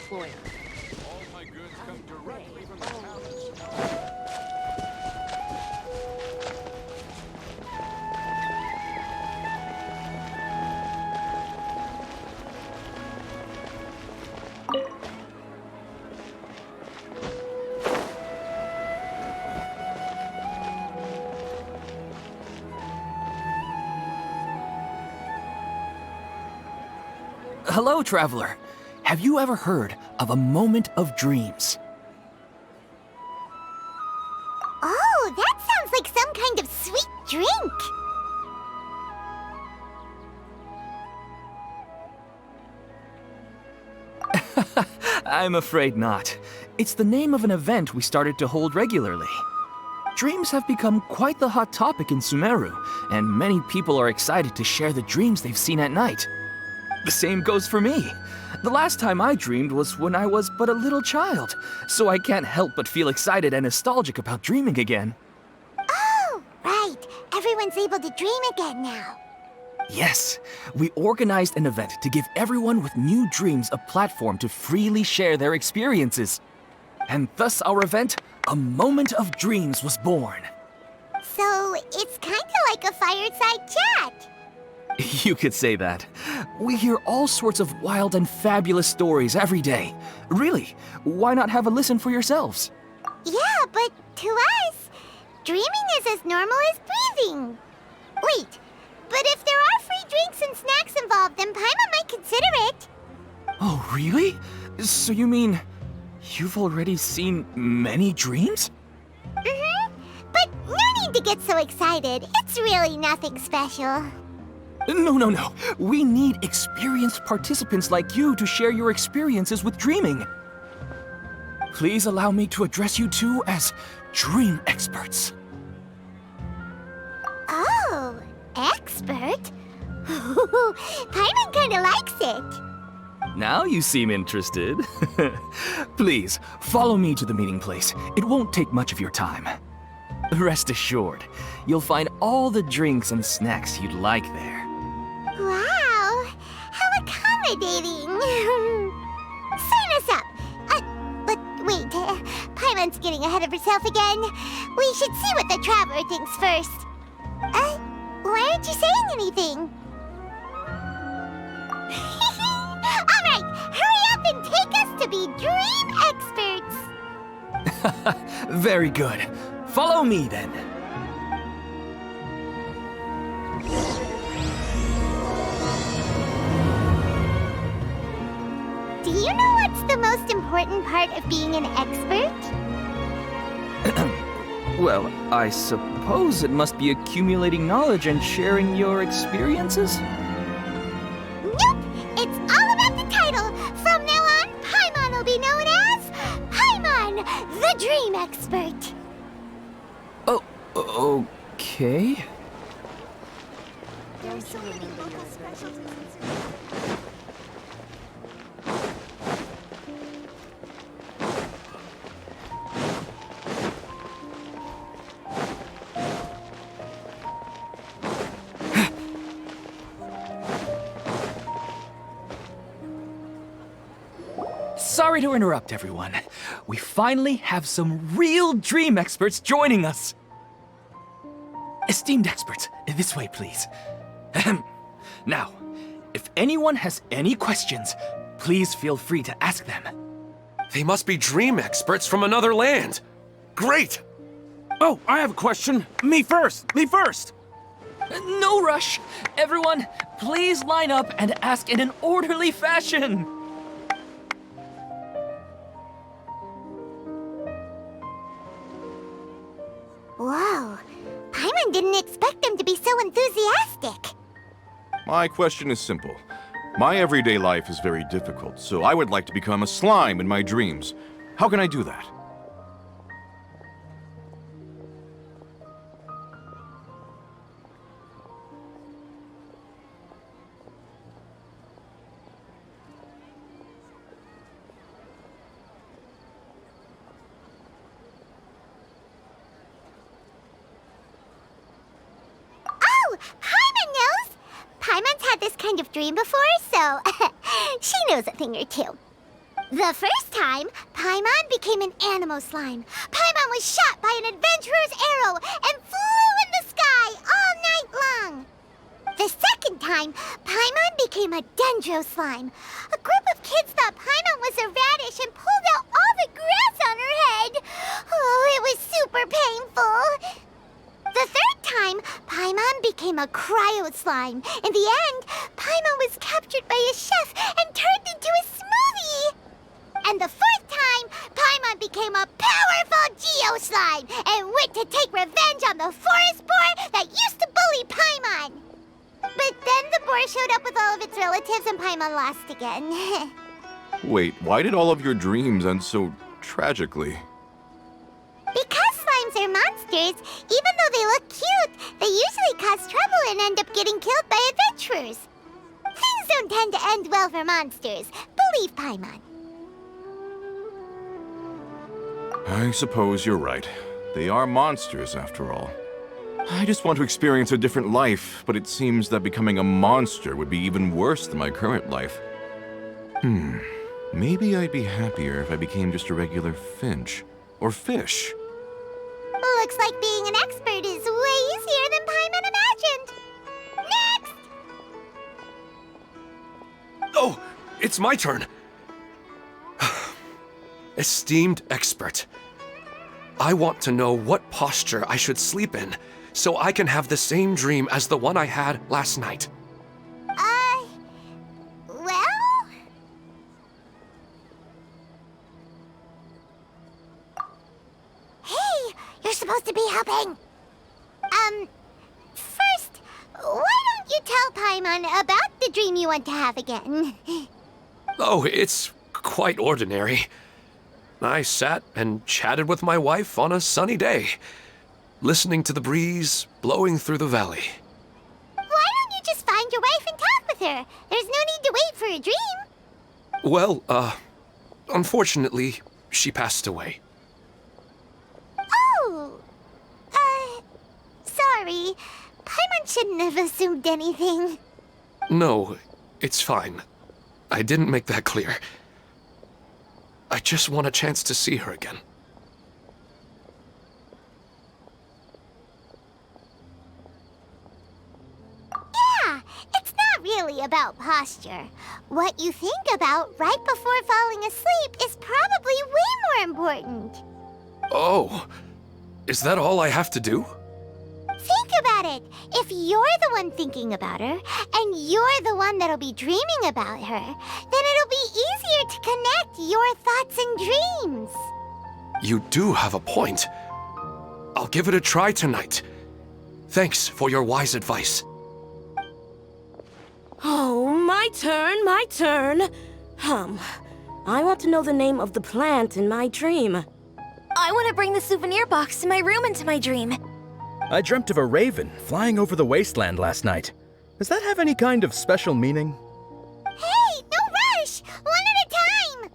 employer. All my goods come directly from the palace. Hello, traveler. Have you ever heard of a moment of dreams? Oh, that sounds like some kind of sweet drink. I'm afraid not. It's the name of an event we started to hold regularly. Dreams have become quite the hot topic in Sumeru, and many people are excited to share the dreams they've seen at night. The same goes for me. The last time I dreamed was when I was but a little child, so I can't help but feel excited and nostalgic about dreaming again. Oh, right. Everyone's able to dream again now. Yes, we organized an event to give everyone with new dreams a platform to freely share their experiences. And thus our event, A Moment of Dreams, was born. So, it's kind of like a fireside chat. You could say that. We hear all sorts of wild and fabulous stories every day. Really, why not have a listen for yourselves? Yeah, but to us, dreaming is as normal as breathing. Wait, but if there are free drinks and snacks involved, then Paimon might consider it. Oh, really? So you mean you've already seen many dreams? Mm-hmm. But no need to get so excited. It's really nothing special. No. We need experienced participants like you to share your experiences with dreaming. Please allow me to address you two as dream experts. Oh, expert? Paimon kinda likes it. Now you seem interested. Please, follow me to the meeting place. It won't take much of your time. Rest assured, you'll find all the drinks and snacks you'd like there. Wow, how accommodating. Sign us up. But wait, Paimon's getting ahead of herself again. We should see what the traveler thinks first. Why aren't you saying anything? All right, hurry up and take us to be dream experts. Very good. Follow me then. Do you know what's the most important part of being an expert? Well, I suppose it must be accumulating knowledge and sharing your experiences? Nope! It's all about the title. From now on, Paimon will be known as Paimon, the Dream Expert. Oh, okay. There are so many local specialties. Sorry to interrupt, everyone. We finally have some real dream experts joining us. Esteemed experts, this way, please. Ahem. Now, if anyone has any questions, please feel free to ask them. They must be dream experts from another land. Great! Oh, I have a question. Me first. No rush. Everyone, please line up and ask in an orderly fashion. Whoa, Paimon didn't expect them to be so enthusiastic. My question is simple. My everyday life is very difficult, so I would like to become a slime in my dreams. How can I do that? Oh, Paimon knows! Paimon's had this kind of dream before, so she knows a thing or two. The first time, Paimon became an animal slime. Paimon was shot by an adventurer's arrow and flew in the sky all night long. The second time, Paimon became a dendro slime. A group of kids thought Paimon was a radish and pulled out all the grass on her head. Oh, it was super painful. The third time, Paimon became a cryo slime. In the end, Paimon was captured by a chef and turned into a smoothie. And the fourth time, Paimon became a powerful Geo slime and went to take revenge on the forest boar that used to bully Paimon. But then the boar showed up with all of its relatives and Paimon lost again. Wait, why did all of your dreams end so tragically? Because slimes are monsters, even though they look cute, they usually cause trouble and end up getting killed by adventurers. Things don't tend to end well for monsters. Believe Paimon. I suppose you're right. They are monsters, after all. I just want to experience a different life, but it seems that becoming a monster would be even worse than my current life. Maybe I'd be happier if I became just a regular finch. Or fish. Looks like being an expert is way easier than Paimon imagined. Next! Oh, it's my turn. Esteemed expert, I want to know what posture I should sleep in so I can have the same dream as the one I had last night. Well? Hey, you're supposed to be helping. First, why don't you tell Paimon about the dream you want to have again? Oh, it's quite ordinary. I sat and chatted with my wife on a sunny day, listening to the breeze blowing through the valley. Why don't you just find your wife and talk with her? There's no need to wait for a dream. Well, unfortunately, she passed away. Oh, sorry. Paimon shouldn't have assumed anything. No, it's fine. I didn't make that clear. I just want a chance to see her again. Yeah, it's not really about posture. What you think about right before falling asleep is probably way more important. Oh, is that all I have to do? Think about it. If you're the one thinking about her, and you're the one that'll be dreaming about her, then it'll be easier to connect your thoughts and dreams. You do have a point. I'll give it a try tonight. Thanks for your wise advice. Oh, my turn. I want to know the name of the plant in my dream. I want to bring the souvenir box to my room into my dream. I dreamt of a raven flying over the wasteland last night. Does that have any kind of special meaning? Hey, no rush! One at a time!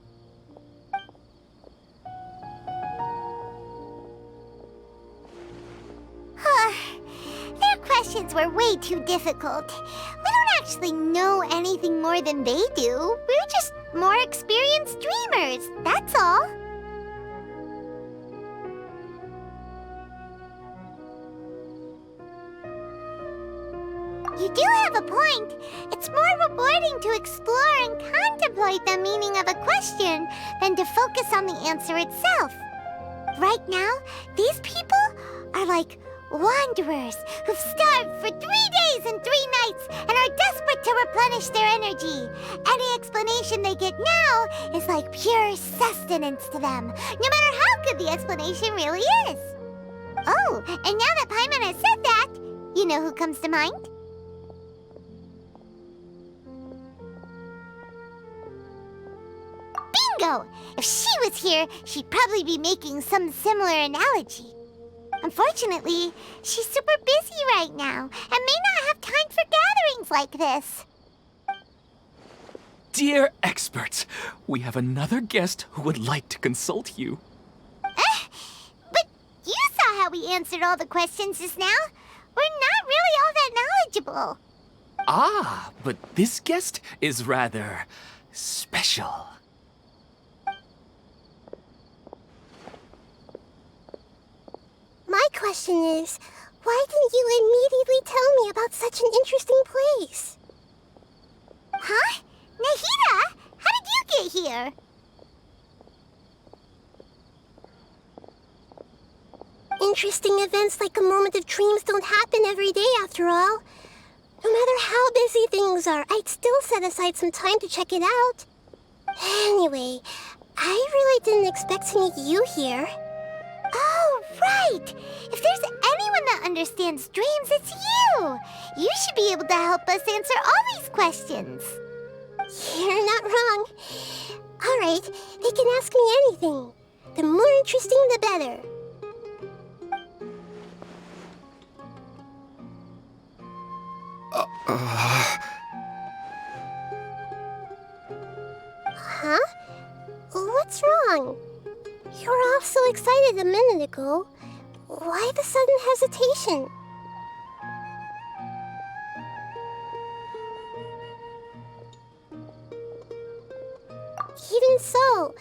Their questions were way too difficult. We don't actually know anything more than they do. We're just more experienced dreamers, that's all. You do have a point. It's more rewarding to explore and contemplate the meaning of a question than to focus on the answer itself. Right now, these people are like wanderers who've starved for 3 days and 3 nights and are desperate to replenish their energy. Any explanation they get now is like pure sustenance to them, no matter how good the explanation really is. Oh, and now that Paimon has said that, you know who comes to mind? Bingo! If she was here, she'd probably be making some similar analogy. Unfortunately, she's super busy right now and may not have time for gatherings like this. Dear experts, we have another guest who would like to consult you. But you saw how we answered all the questions just now. We're not really all that knowledgeable. Ah, but this guest is rather special. question is, why didn't you immediately tell me about such an interesting place? Huh? Nahida? How did you get here? Interesting events like a moment of dreams don't happen every day after all. No matter how busy things are, I'd still set aside some time to check it out. Anyway, I really didn't expect to meet you here. Oh, right! If there's anyone that understands dreams, it's you! You should be able to help us answer all these questions. You're not wrong. All right, they can ask me anything. The more interesting, the better. Huh? What's wrong? You were all so excited a minute ago. Why the sudden hesitation? Even so,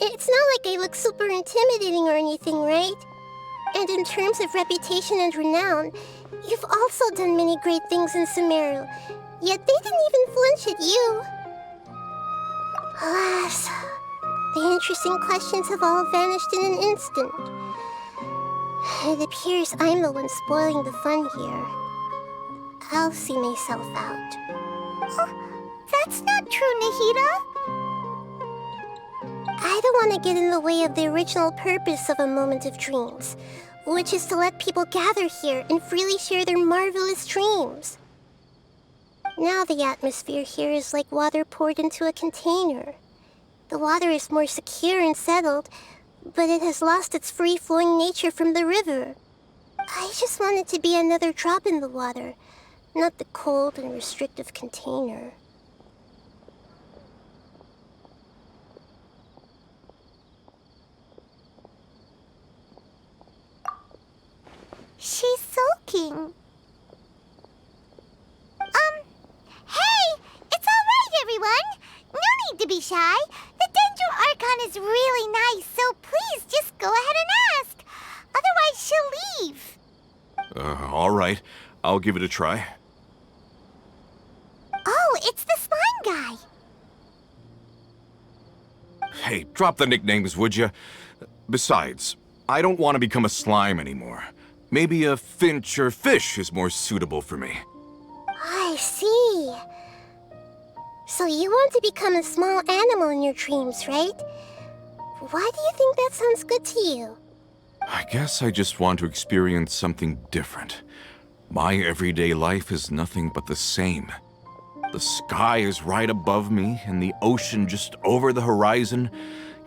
it's not like I look super intimidating or anything, right? And in terms of reputation and renown, you've also done many great things in Sumeru, yet they didn't even flinch at you. Alas, the interesting questions have all vanished in an instant. It appears I'm the one spoiling the fun here. I'll see myself out. Oh, that's not true, Nahida. I don't want to get in the way of the original purpose of a moment of dreams, which is to let people gather here and freely share their marvelous dreams. Now the atmosphere here is like water poured into a container. The water is more secure and settled, but it has lost its free-flowing nature from the river. I just want it to be another drop in the water, not the cold and restrictive container. She's sulking. Hey! It's all right, everyone! No need to be shy. The Dendro Archon is really nice, so please just go ahead and ask. Otherwise, she'll leave. All right. I'll give it a try. Oh, it's the slime guy. Hey, drop the nicknames, would you? Besides, I don't want to become a slime anymore. Maybe a finch or fish is more suitable for me. I see. So you want to become a small animal in your dreams, right? Why do you think that sounds good to you? I guess I just want to experience something different. My everyday life is nothing but the same. The sky is right above me and the ocean just over the horizon,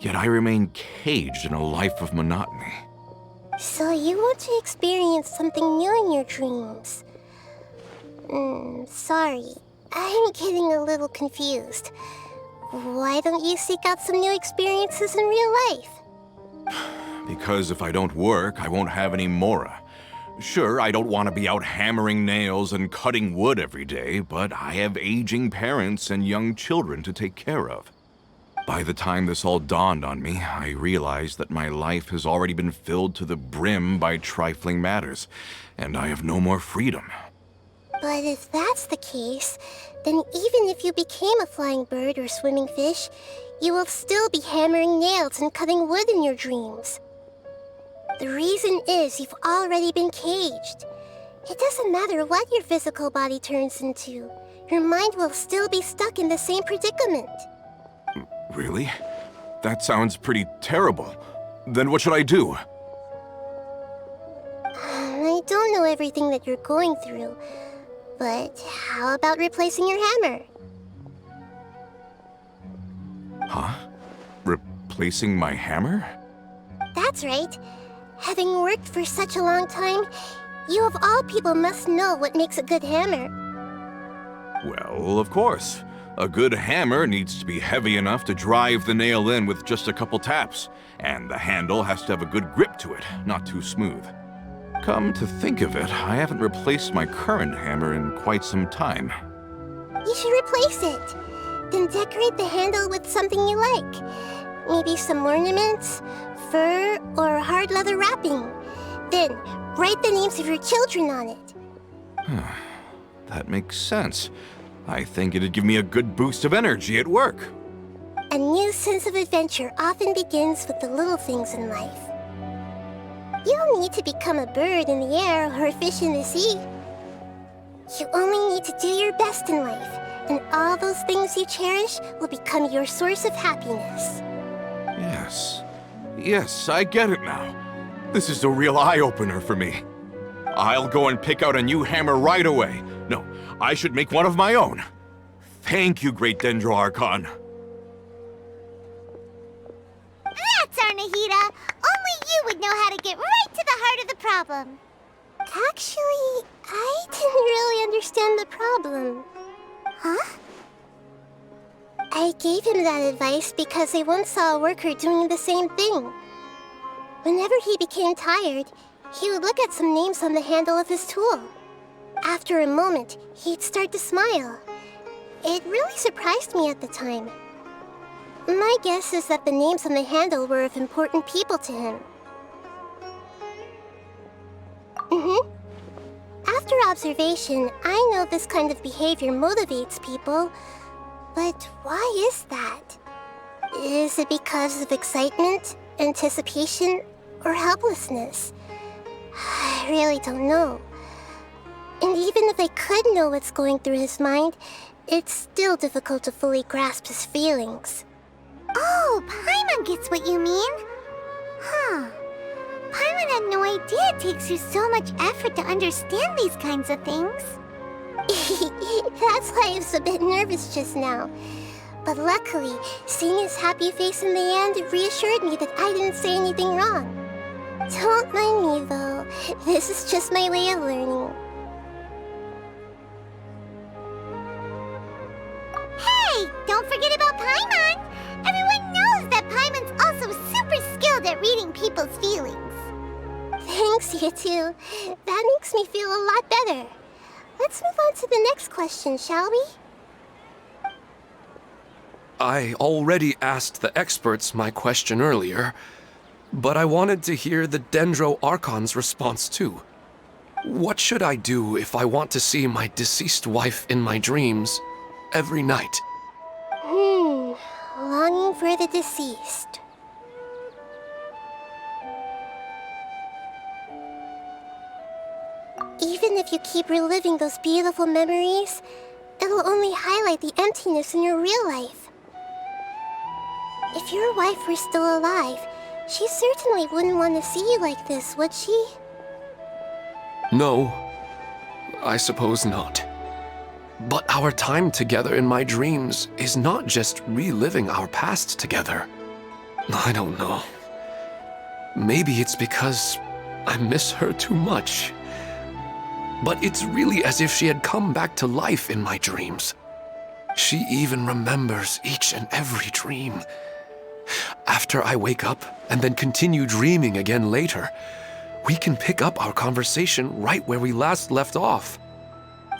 yet I remain caged in a life of monotony. So you want to experience something new in your dreams? Sorry. I'm getting a little confused. Why don't you seek out some new experiences in real life? Because if I don't work, I won't have any mora. Sure, I don't want to be out hammering nails and cutting wood every day, but I have aging parents and young children to take care of. By the time this all dawned on me, I realized that my life has already been filled to the brim by trifling matters, and I have no more freedom. But if that's the case, then even if you became a flying bird or swimming fish, you will still be hammering nails and cutting wood in your dreams. The reason is you've already been caged. It doesn't matter what your physical body turns into. Your mind will still be stuck in the same predicament. Really? That sounds pretty terrible. Then what should I do? I don't know everything that you're going through, but how about replacing your hammer? Huh? Replacing my hammer? That's right. Having worked for such a long time, you of all people must know what makes a good hammer. Well, of course. A good hammer needs to be heavy enough to drive the nail in with just a couple taps, and the handle has to have a good grip to it, not too smooth. Come to think of it, I haven't replaced my current hammer in quite some time. You should replace it. Then decorate the handle with something you like. Maybe some ornaments, fur, or hard leather wrapping. Then, write the names of your children on it. That makes sense. I think it'd give me a good boost of energy at work. A new sense of adventure often begins with the little things in life. You don't need to become a bird in the air or a fish in the sea. You only need to do your best in life, and all those things you cherish will become your source of happiness. Yes. Yes, I get it now. This is a real eye-opener for me. I'll go and pick out a new hammer right away. No, I should make one of my own. Thank you, Great Dendro Archon. That's Arnahita! Only you would know how to get right to the heart of the problem. Actually, I didn't really understand the problem. Huh? I gave him that advice because I once saw a worker doing the same thing. Whenever he became tired, he would look at some names on the handle of his tool. After a moment, he'd start to smile. It really surprised me at the time. My guess is that the names on the handle were of important people to him. After observation, I know this kind of behavior motivates people. But why is that? Is it because of excitement, anticipation, or helplessness? I really don't know. And even if I could know what's going through his mind, it's still difficult to fully grasp his feelings. Oh, Paimon gets what you mean. Huh. Paimon had no idea it takes you so much effort to understand these kinds of things. That's why I was a bit nervous just now. But luckily, seeing his happy face in the end reassured me that I didn't say anything wrong. Don't mind me, though. This is just my way of learning. Hey! Don't forget about Paimon! Everyone knows that Paimon's also super skilled at reading people's feelings. Thanks, you two. That makes me feel a lot better. Let's move on to the next question, shall we? I already asked the experts my question earlier, but I wanted to hear the Dendro Archon's response too. What should I do if I want to see my deceased wife in my dreams every night? Longing for the deceased. Even if you keep reliving those beautiful memories, it'll only highlight the emptiness in your real life. If your wife were still alive, she certainly wouldn't want to see you like this, would she? No, I suppose not. But our time together in my dreams is not just reliving our past together. I don't know. Maybe it's because I miss her too much. But it's really as if she had come back to life in my dreams. She even remembers each and every dream. After I wake up and then continue dreaming again later, we can pick up our conversation right where we last left off.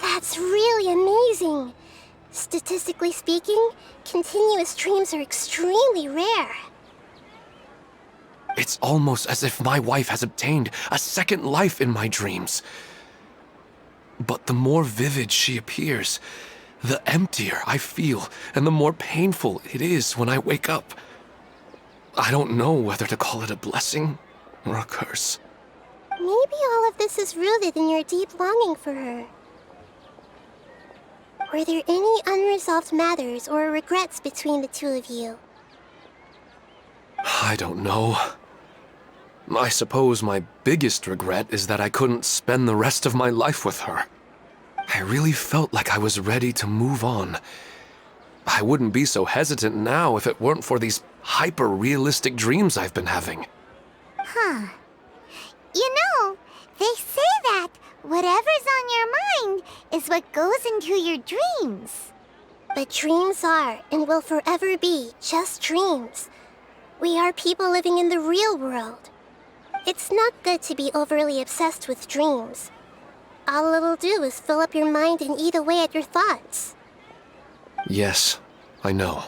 That's really amazing. Statistically speaking, continuous dreams are extremely rare. It's almost as if my wife has obtained a second life in my dreams. But the more vivid she appears, the emptier I feel and the more painful it is when I wake up. I don't know whether to call it a blessing or a curse. Maybe all of this is rooted in your deep longing for her. Were there any unresolved matters or regrets between the two of you? I don't know. I suppose my biggest regret is that I couldn't spend the rest of my life with her. I really felt like I was ready to move on. I wouldn't be so hesitant now if it weren't for these hyper-realistic dreams I've been having. Huh. You know, they say that whatever's on your mind is what goes into your dreams. But dreams are and will forever be just dreams. We are people living in the real world. It's not good to be overly obsessed with dreams. All it'll do is fill up your mind and eat away at your thoughts. Yes, I know.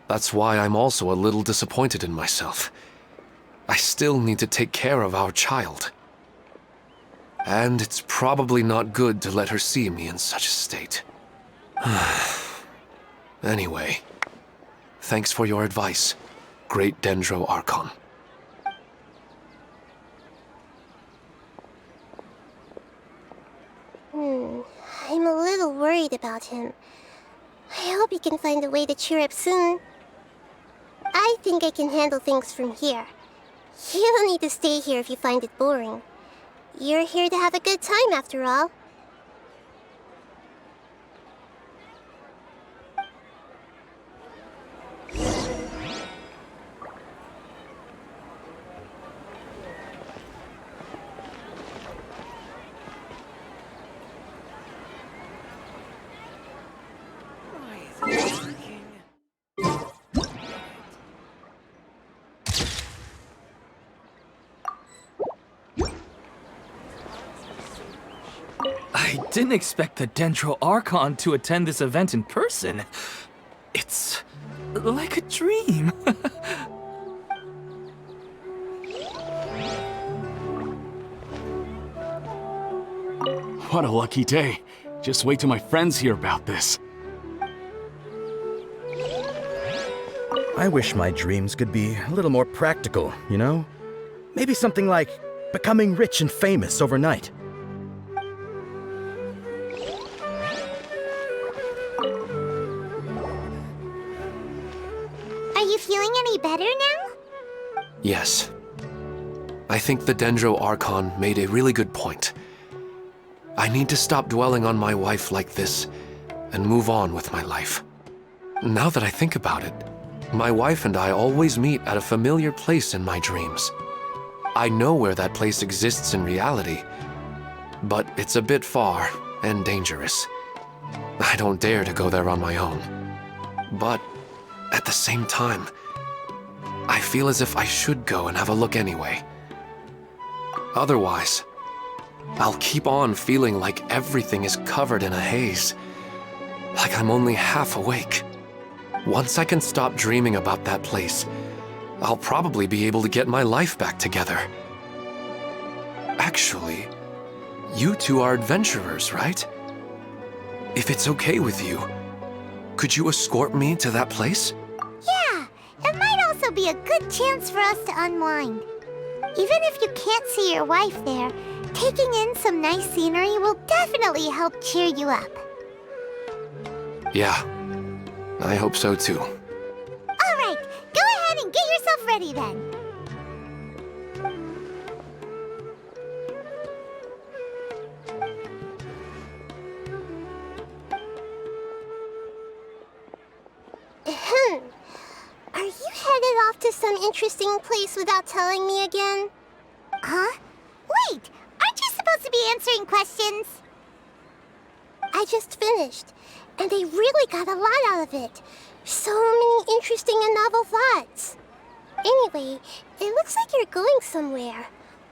That's why I'm also a little disappointed in myself. I still need to take care of our child. And it's probably not good to let her see me in such a state. Anyway, thanks for your advice, Great Dendro Archon. I'm a little worried about him. I hope he can find a way to cheer up soon. I think I can handle things from here. You don't need to stay here if you find it boring. You're here to have a good time, after all. I didn't expect the Dendro Archon to attend this event in person. It's like a dream. What a lucky day. Just wait till my friends hear about this. I wish my dreams could be a little more practical, you know? Maybe something like becoming rich and famous overnight. Are you feeling any better now? Yes. I think the Dendro Archon made a really good point. I need to stop dwelling on my wife like this and move on with my life. Now that I think about it, my wife and I always meet at a familiar place in my dreams. I know where that place exists in reality, but it's a bit far and dangerous. I don't dare to go there on my own. But at the same time, I feel as if I should go and have a look anyway. Otherwise, I'll keep on feeling like everything is covered in a haze, like I'm only half awake. Once I can stop dreaming about that place, I'll probably be able to get my life back together. Actually, you two are adventurers, right? If it's okay with you, could you escort me to that place? Yeah, it might also be a good chance for us to unwind. Even if you can't see your wife there, taking in some nice scenery will definitely help cheer you up. Yeah, I hope so too. All right, go ahead and get yourself ready then. Are you headed off to some interesting place without telling me again? Huh? Wait, aren't you supposed to be answering questions? I just finished, and I really got a lot out of it. So many interesting and novel thoughts. Anyway, it looks like you're going somewhere.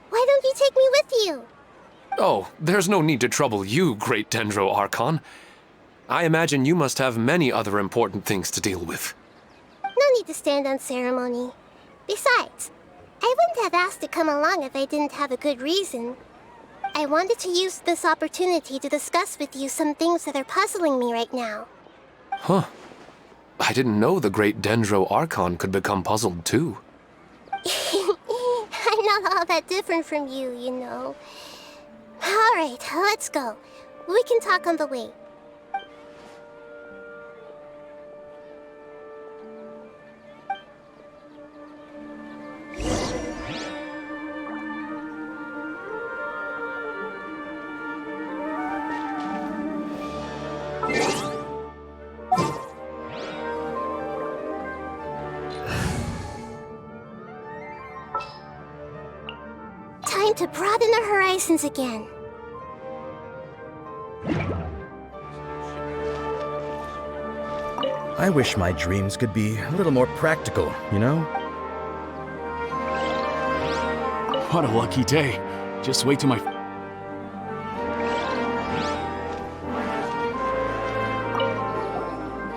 Why don't you take me with you? Oh, there's no need to trouble you, Great Dendro Archon. I imagine you must have many other important things to deal with. No need to stand on ceremony. Besides, I wouldn't have asked to come along if I didn't have a good reason. I wanted to use this opportunity to discuss with you some things that are puzzling me right now. Huh. I didn't know the Great Dendro Archon could become puzzled too. I'm not all that different from you, you know. All right, let's go. We can talk on the way. Time to broaden our horizons again. I wish my dreams could be a little more practical, you know? What a lucky day. Just wait till my...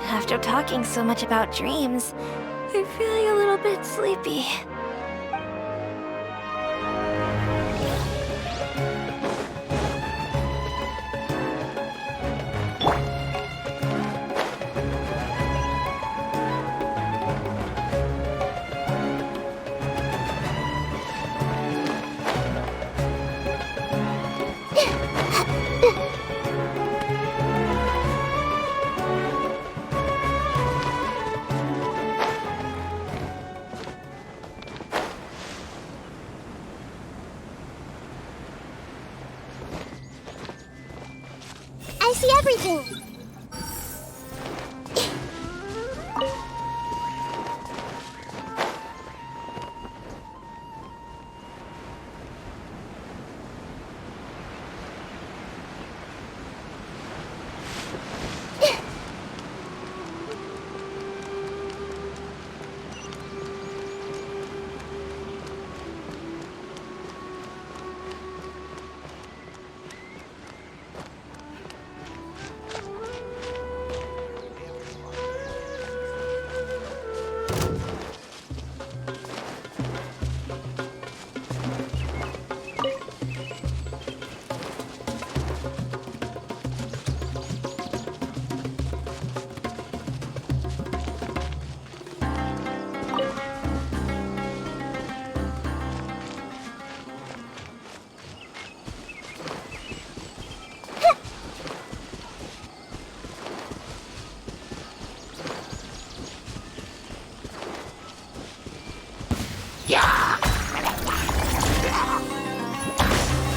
After talking so much about dreams, I'm feeling a little bit sleepy. see everything.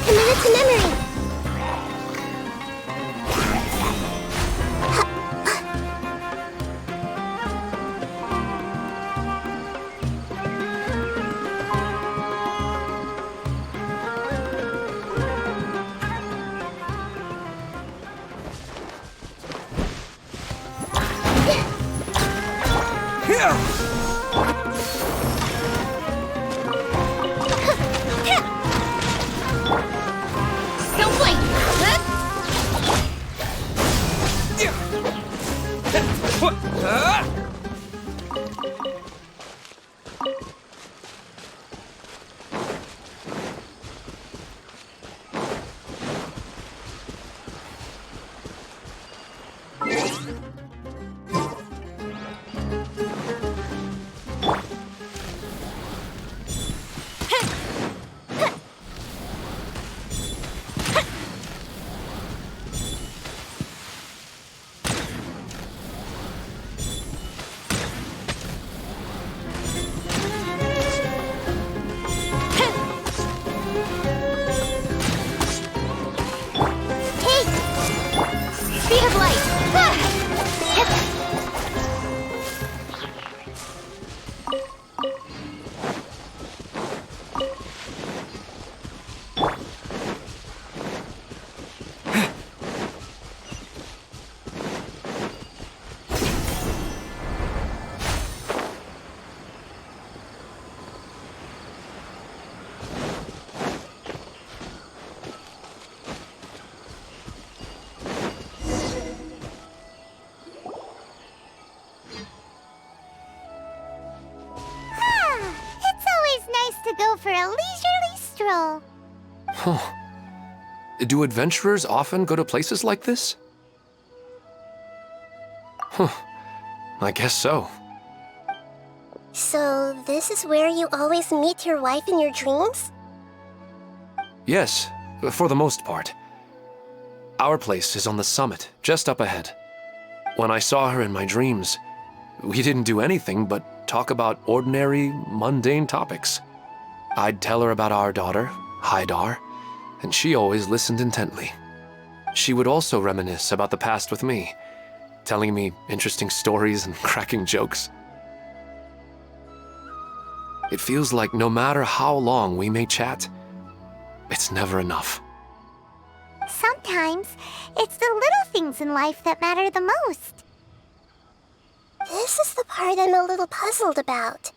Commit it to memory. Speed of light! To go for a leisurely stroll. Huh. Do adventurers often go to places like this? Huh. I guess so. So, this is where you always meet your wife in your dreams? Yes, for the most part. Our place is on the summit, just up ahead. When I saw her in my dreams, we didn't do anything but talk about ordinary, mundane topics. I'd tell her about our daughter, Haidar, and she always listened intently. She would also reminisce about the past with me, telling me interesting stories and cracking jokes. It feels like no matter how long we may chat, it's never enough. Sometimes, it's the little things in life that matter the most. This is the part I'm a little puzzled about.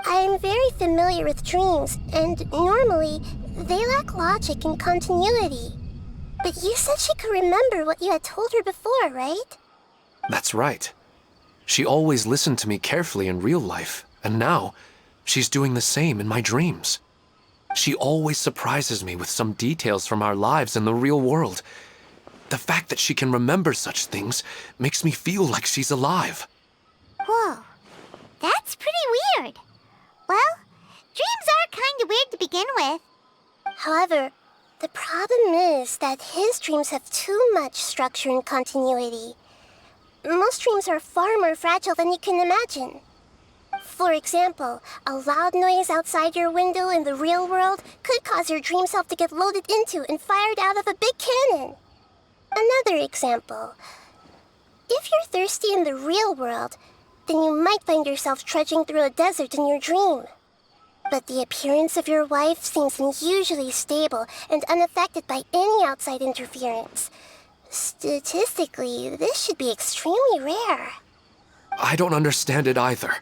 I am very familiar with dreams, and normally, they lack logic and continuity. But you said she could remember what you had told her before, right? That's right. She always listened to me carefully in real life, and now, she's doing the same in my dreams. She always surprises me with some details from our lives in the real world. The fact that she can remember such things makes me feel like she's alive. Whoa, that's pretty weird. Well, dreams are kind of weird to begin with. However, the problem is that his dreams have too much structure and continuity. Most dreams are far more fragile than you can imagine. For example, a loud noise outside your window in the real world could cause your dream self to get loaded into and fired out of a big cannon. Another example. If you're thirsty in the real world, then you might find yourself trudging through a desert in your dream. But the appearance of your wife seems unusually stable and unaffected by any outside interference. Statistically, this should be extremely rare. I don't understand it either.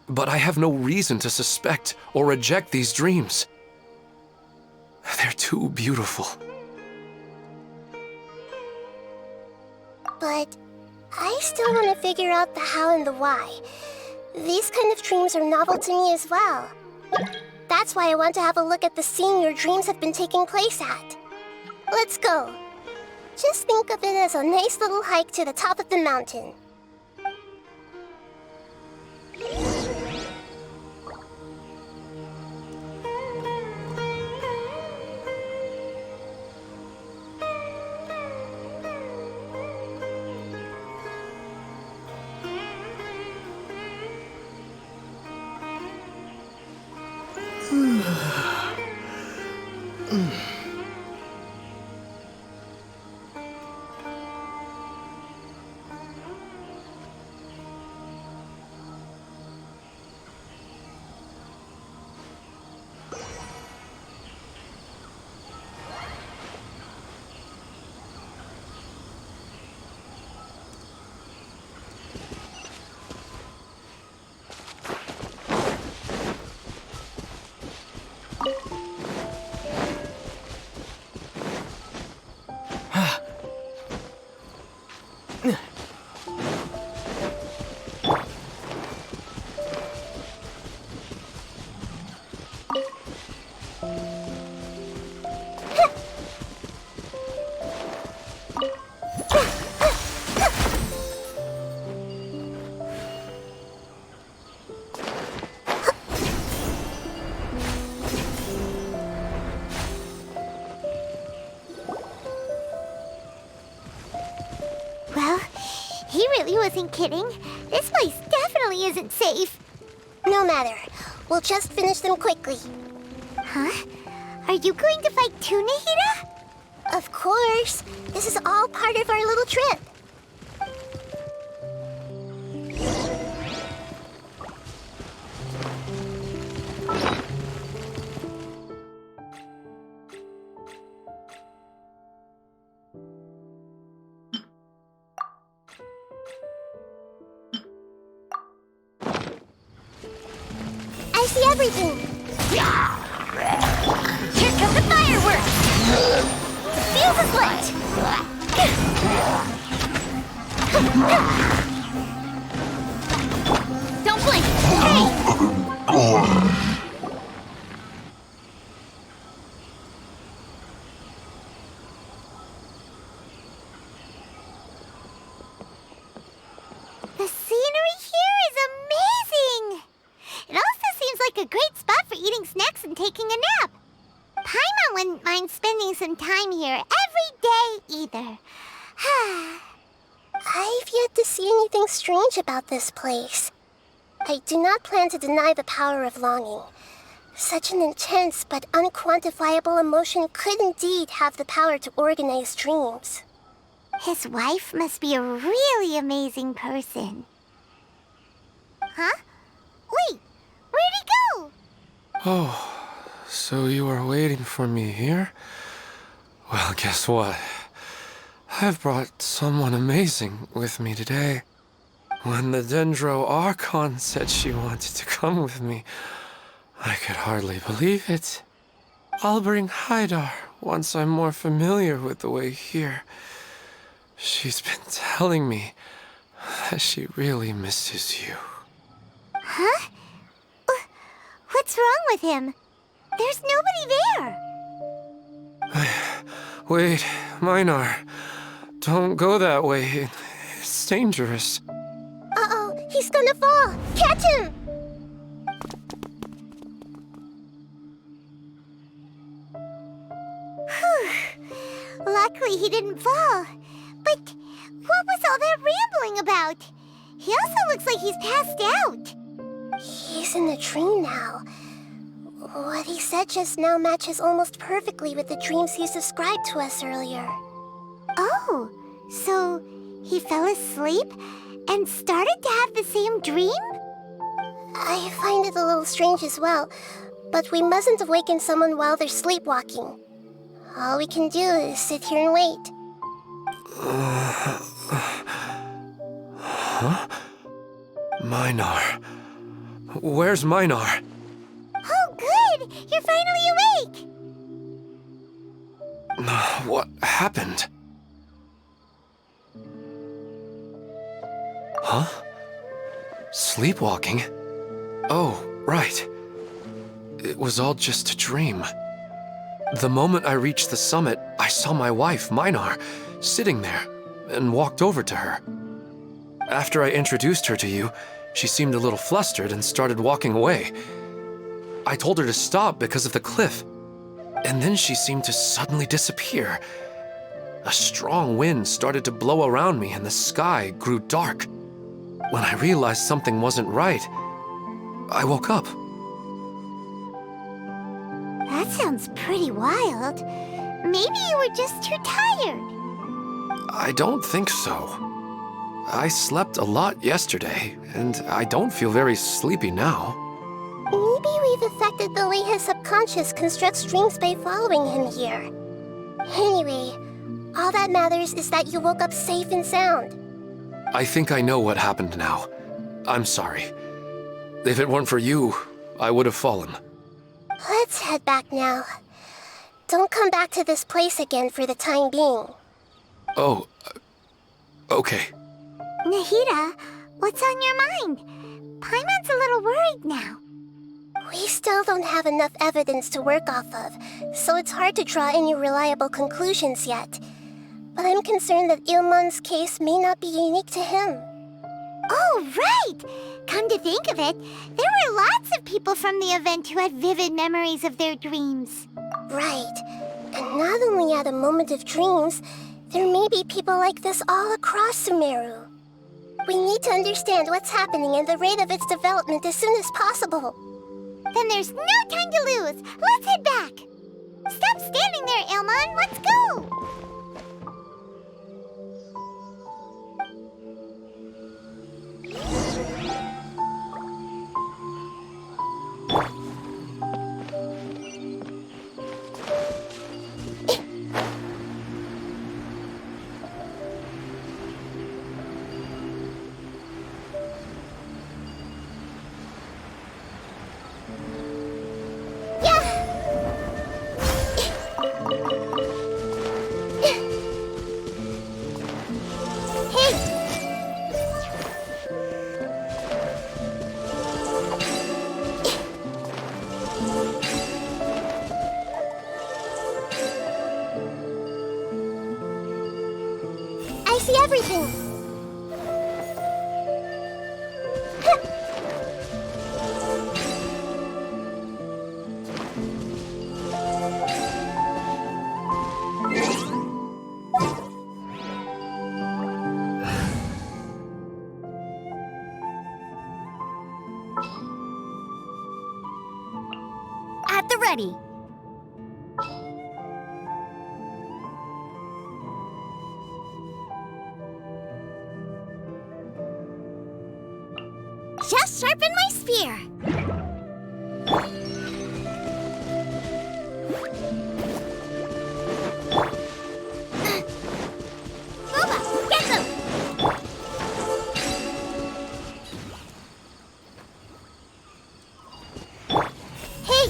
But I have no reason to suspect or reject these dreams. They're too beautiful. But I still want to figure out the how and the why. These kind of dreams are novel to me as well. That's why I want to have a look at the scene your dreams have been taking place at. Let's go. Just think of it as a nice little hike to the top of the mountain. Well, he really wasn't kidding. This place definitely isn't safe. No matter. We'll just finish them quickly. Huh? Are you going to fight too, Nahida? Of course. This is all part of our little trip. I see everything. Here come the fireworks! The fuse is lit! Don't blink! Hey! The scenery here is amazing! It also seems like a great spot for eating snacks and taking a nap. Paimon wouldn't mind spending some time here every day either. I've yet to see anything strange about this place. I do not plan to deny the power of longing. Such an intense but unquantifiable emotion could indeed have the power to organize dreams. His wife must be a really amazing person. Huh? Wait, where'd he go? Oh, so you are waiting for me here? Well, guess what? I've brought someone amazing with me today. When the Dendro Archon said she wanted to come with me, I could hardly believe it. I'll bring Haidar once I'm more familiar with the way here. She's been telling me that she really misses you. Huh? What's wrong with him? There's nobody there. Wait, Minar. Don't go that way. It's dangerous. Uh-oh, he's gonna fall. Catch him! Whew. Luckily he didn't fall. But what was all that rambling about? He also looks like he's passed out. He's in a dream now. What he said just now matches almost perfectly with the dreams he's described to us earlier. Oh, so he fell asleep and started to have the same dream? I find it a little strange as well, but we mustn't awaken someone while they're sleepwalking. All we can do is sit here and wait. Huh? Minar. Where's Minar? Oh, good! You're finally awake! What happened? Huh? Sleepwalking? Oh, right. It was all just a dream. The moment I reached the summit, I saw my wife, Minar, sitting there, and walked over to her. After I introduced her to you, she seemed a little flustered and started walking away. I told her to stop because of the cliff, and then she seemed to suddenly disappear. A strong wind started to blow around me and the sky grew dark. When I realized something wasn't right, I woke up. That sounds pretty wild. Maybe you were just too tired. I don't think so. I slept a lot yesterday, and I don't feel very sleepy now. Maybe we've affected the way his subconscious constructs dreams by following him here. Anyway, all that matters is that you woke up safe and sound. I think I know what happened now. I'm sorry. If it weren't for you, I would have fallen. Let's head back now. Don't come back to this place again for the time being. Oh, okay. Nahida, what's on your mind? Paimon's a little worried now. We still don't have enough evidence to work off of, so it's hard to draw any reliable conclusions yet. But I'm concerned that Ilmon's case may not be unique to him. Oh, right! Come to think of it, there were lots of people from the event who had vivid memories of their dreams. Right. And not only at a moment of dreams, there may be people like this all across Sumeru. We need to understand what's happening and the rate of its development as soon as possible. Then there's no time to lose. Let's head back. Stop standing there, Ilmon. Let's go. I see everything. At the ready. Just sharpen my spear. Boba, get them! Hey!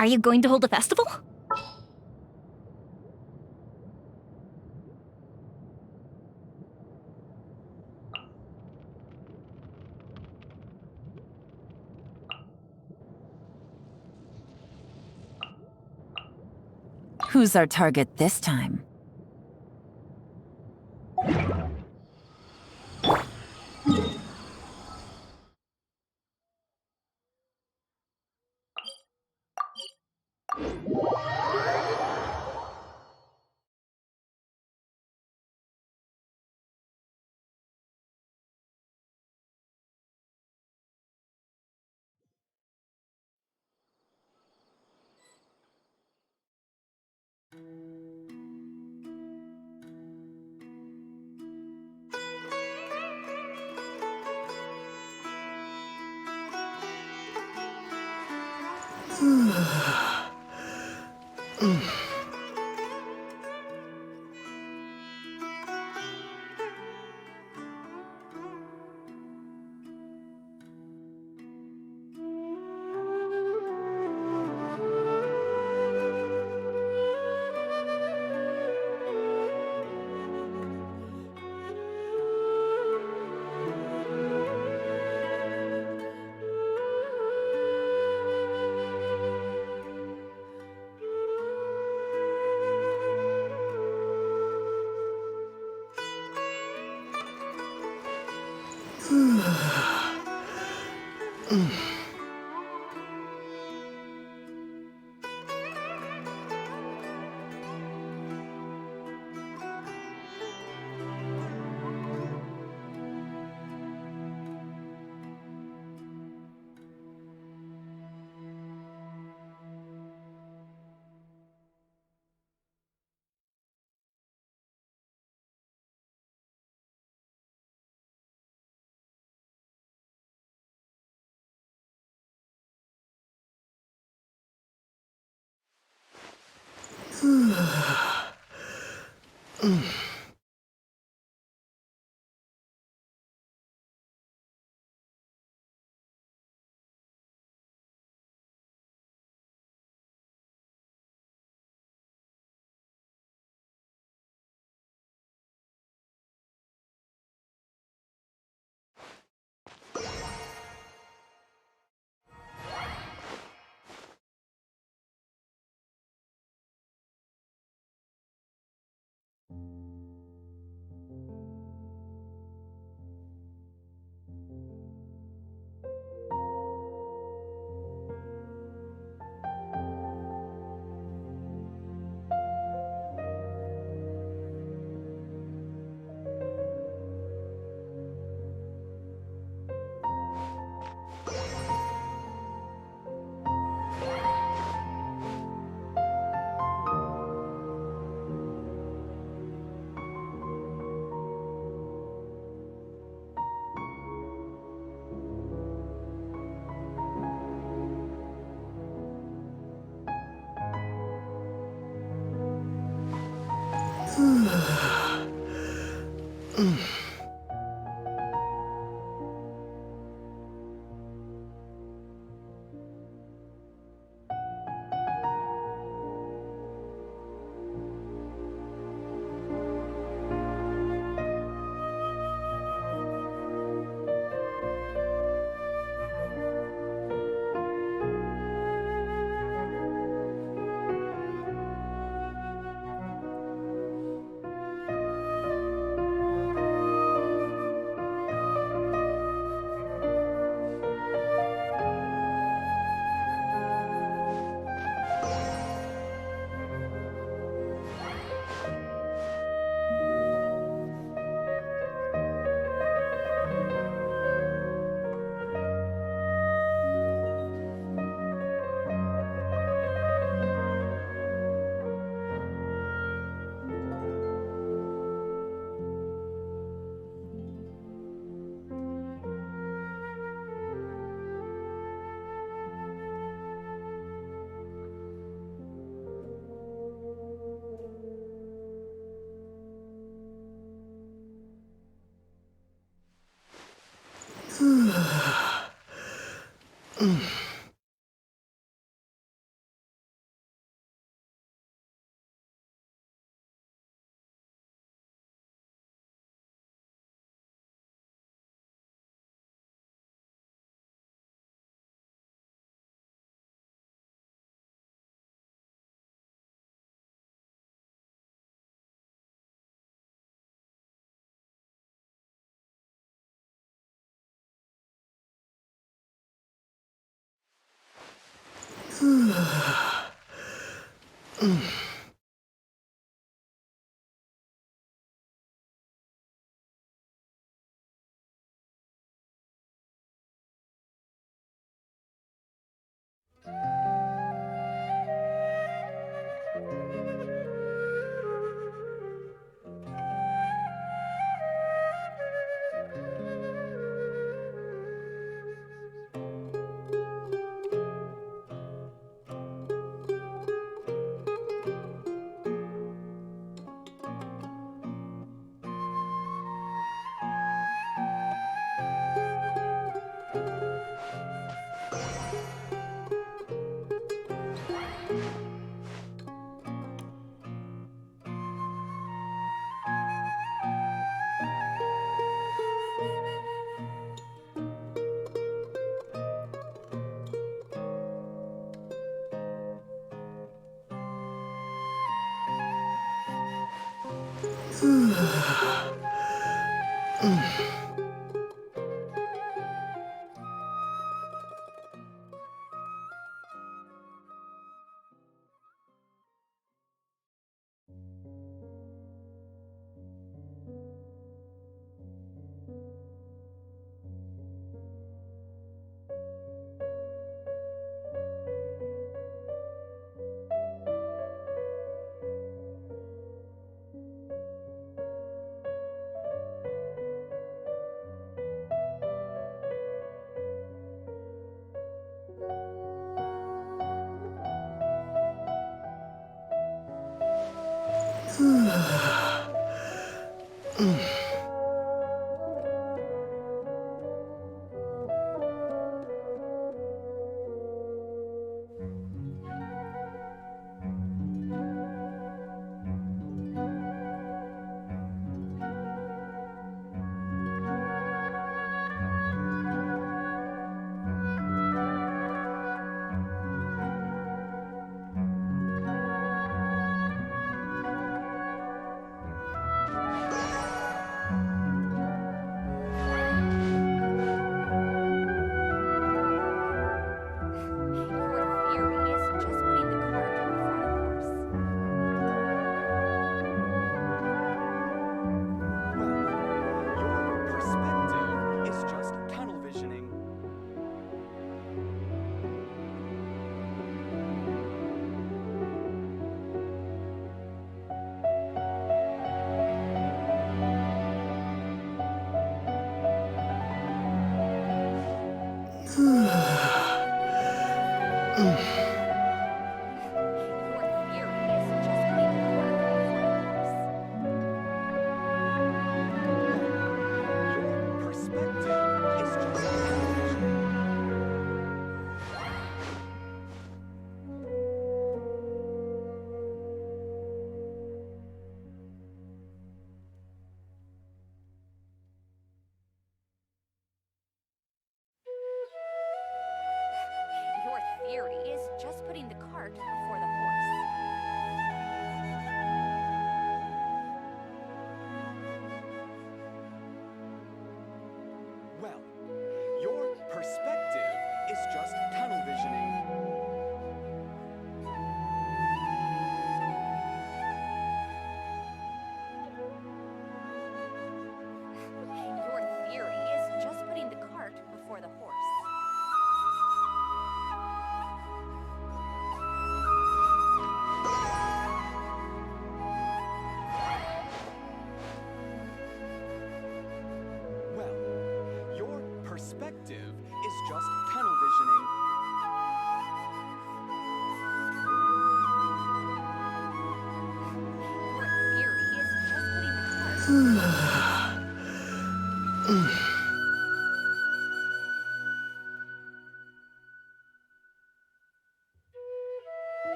Are you going to hold a festival? Who's our target this time?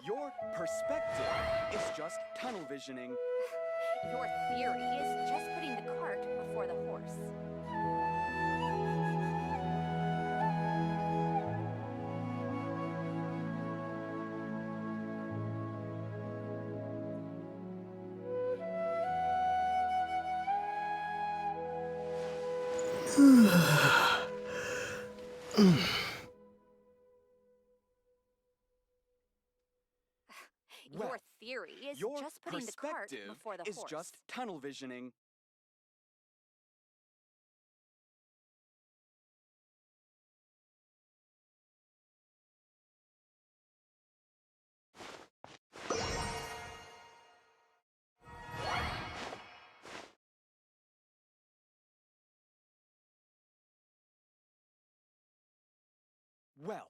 Your perspective is just tunnel visioning. Your theory is just putting the cart before the horse. Your theory is Your just putting the cart perspective before the is horse. just tunnel visioning. Well,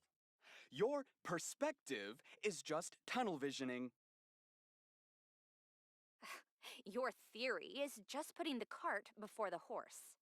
your perspective is just tunnel visioning. Your theory is just putting the cart before the horse.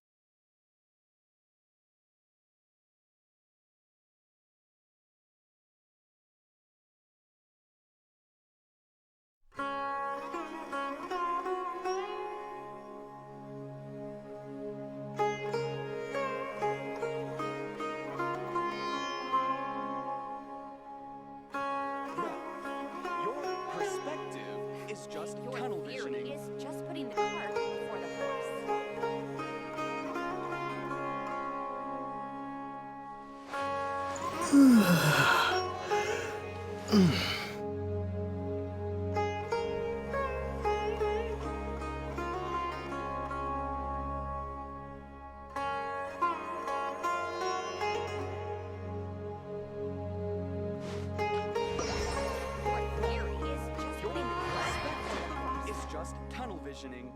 Your perspective is just Your tunnel theory visioning. is just putting the cart before the horse. Your theory is just Your putting the cart before the perspective horse. is just tunnel visioning.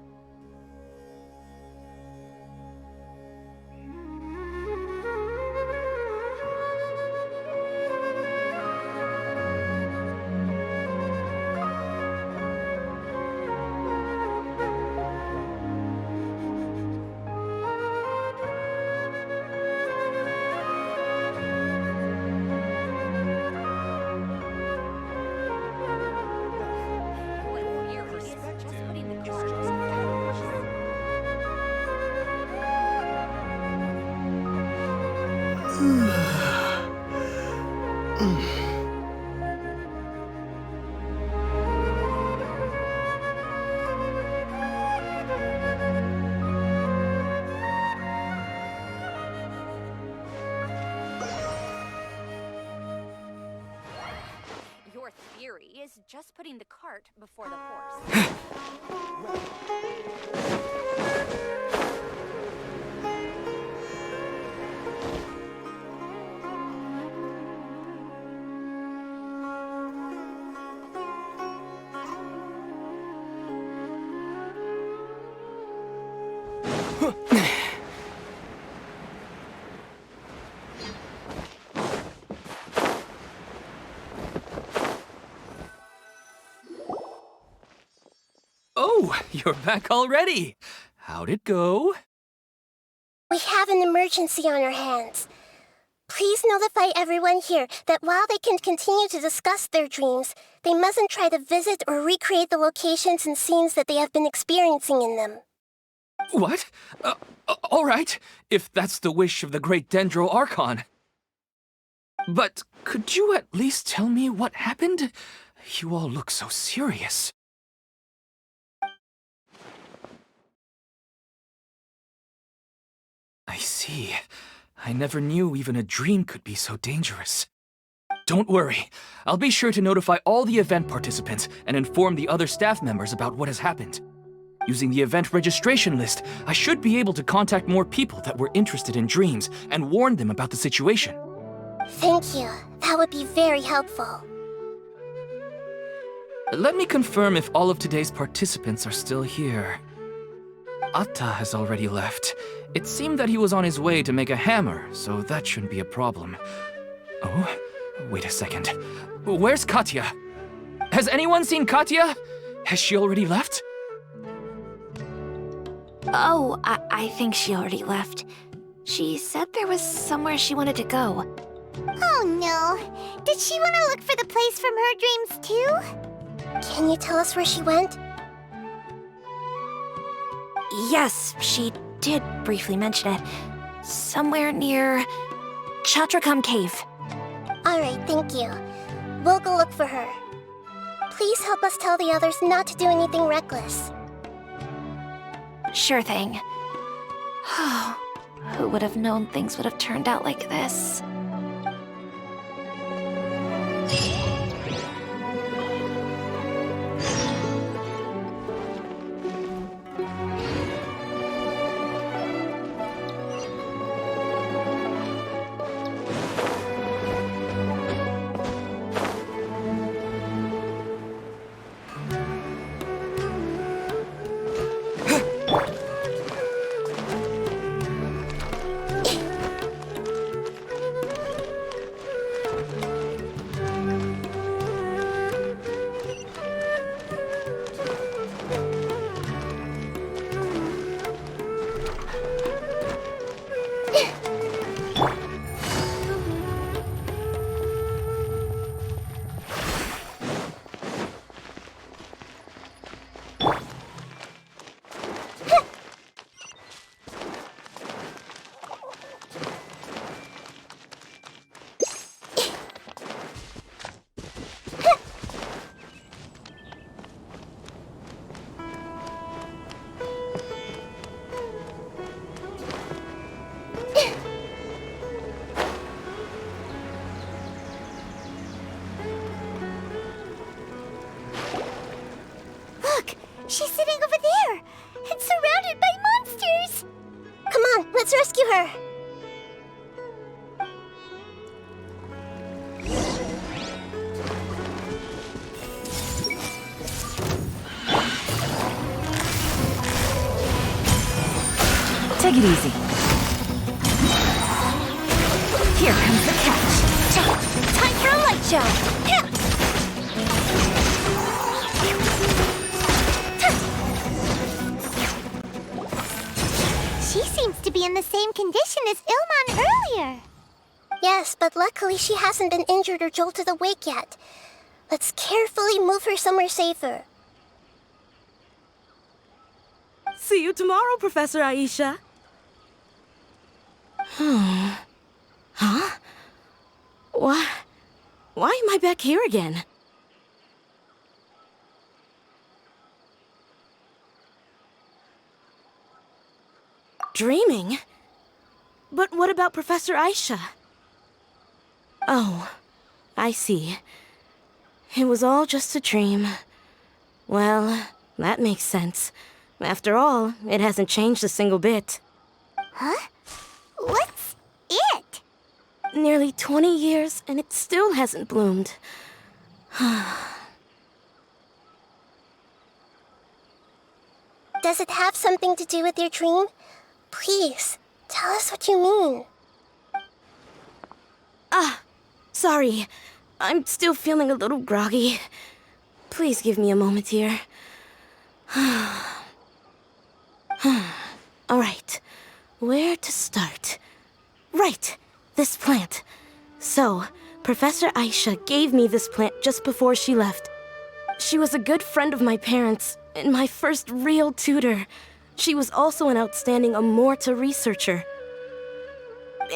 Your theory is just Perspective putting the is cart just before the tunnel horse. visioning. Your theory is just putting the cart before the horse. Oh, you're back already. How'd it go? We have an emergency on our hands. Please notify everyone here that while they can continue to discuss their dreams, they mustn't try to visit or recreate the locations and scenes that they have been experiencing in them. What? All right, if that's the wish of the great Dendro Archon. But could you at least tell me what happened? You all look so serious. I see. I never knew even a dream could be so dangerous. Don't worry. I'll be sure to notify all the event participants and inform the other staff members about what has happened. Using the event registration list, I should be able to contact more people that were interested in dreams and warn them about the situation. Thank you. That would be very helpful. Let me confirm if all of today's participants are still here. Atta has already left. It seemed that he was on his way to make a hammer, so that shouldn't be a problem. Oh, wait a second. Where's Katya? Has anyone seen Katya? Has she already left? Oh, I think she already left. She said there was somewhere she wanted to go. Oh no! Did she want to look for the place from her dreams too? Can you tell us where she went? Yes, she did briefly mention it. Somewhere near Chatrakam Cave. Alright, thank you. We'll go look for her. Please help us tell the others not to do anything reckless. Sure thing. Who would have known things would have turned out like this? She's sitting over there and surrounded by monsters! Come on, let's rescue her! Take it easy. Here comes the catch. Time for a light show! She seems to be in the same condition as Ilman earlier. Yes, but luckily she hasn't been injured or jolted awake yet. Let's carefully move her somewhere safer. See you tomorrow, Professor Aisha. Huh? Why am I back here again? Dreaming? But what about Professor Aisha? Oh, I see. It was all just a dream. Well, that makes sense. After all, it hasn't changed a single bit. Huh? What's it? Nearly 20 years, and it still hasn't bloomed. Does it have something to do with your dream? Please, tell us what you mean. Sorry. I'm still feeling a little groggy. Please give me a moment here. Alright, where to start? Right, this plant. So, Professor Aisha gave me this plant just before she left. She was a good friend of my parents, and my first real tutor. She was also an outstanding Amorta researcher.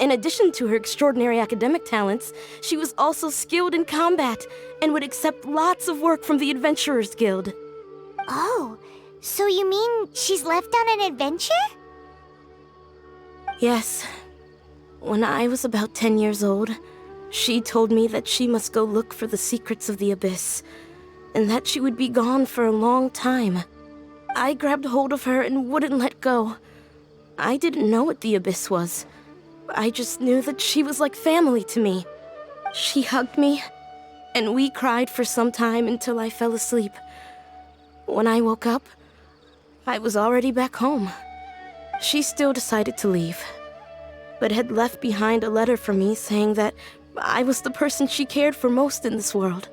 In addition to her extraordinary academic talents, she was also skilled in combat and would accept lots of work from the Adventurers Guild. Oh, so you mean she's left on an adventure? Yes. When I was about 10 years old, she told me that she must go look for the secrets of the Abyss, and that she would be gone for a long time. I grabbed hold of her and wouldn't let go. I didn't know what the Abyss was. I just knew that she was like family to me. She hugged me, and we cried for some time until I fell asleep. When I woke up, I was already back home. She still decided to leave, but had left behind a letter for me saying that I was the person she cared for most in this world.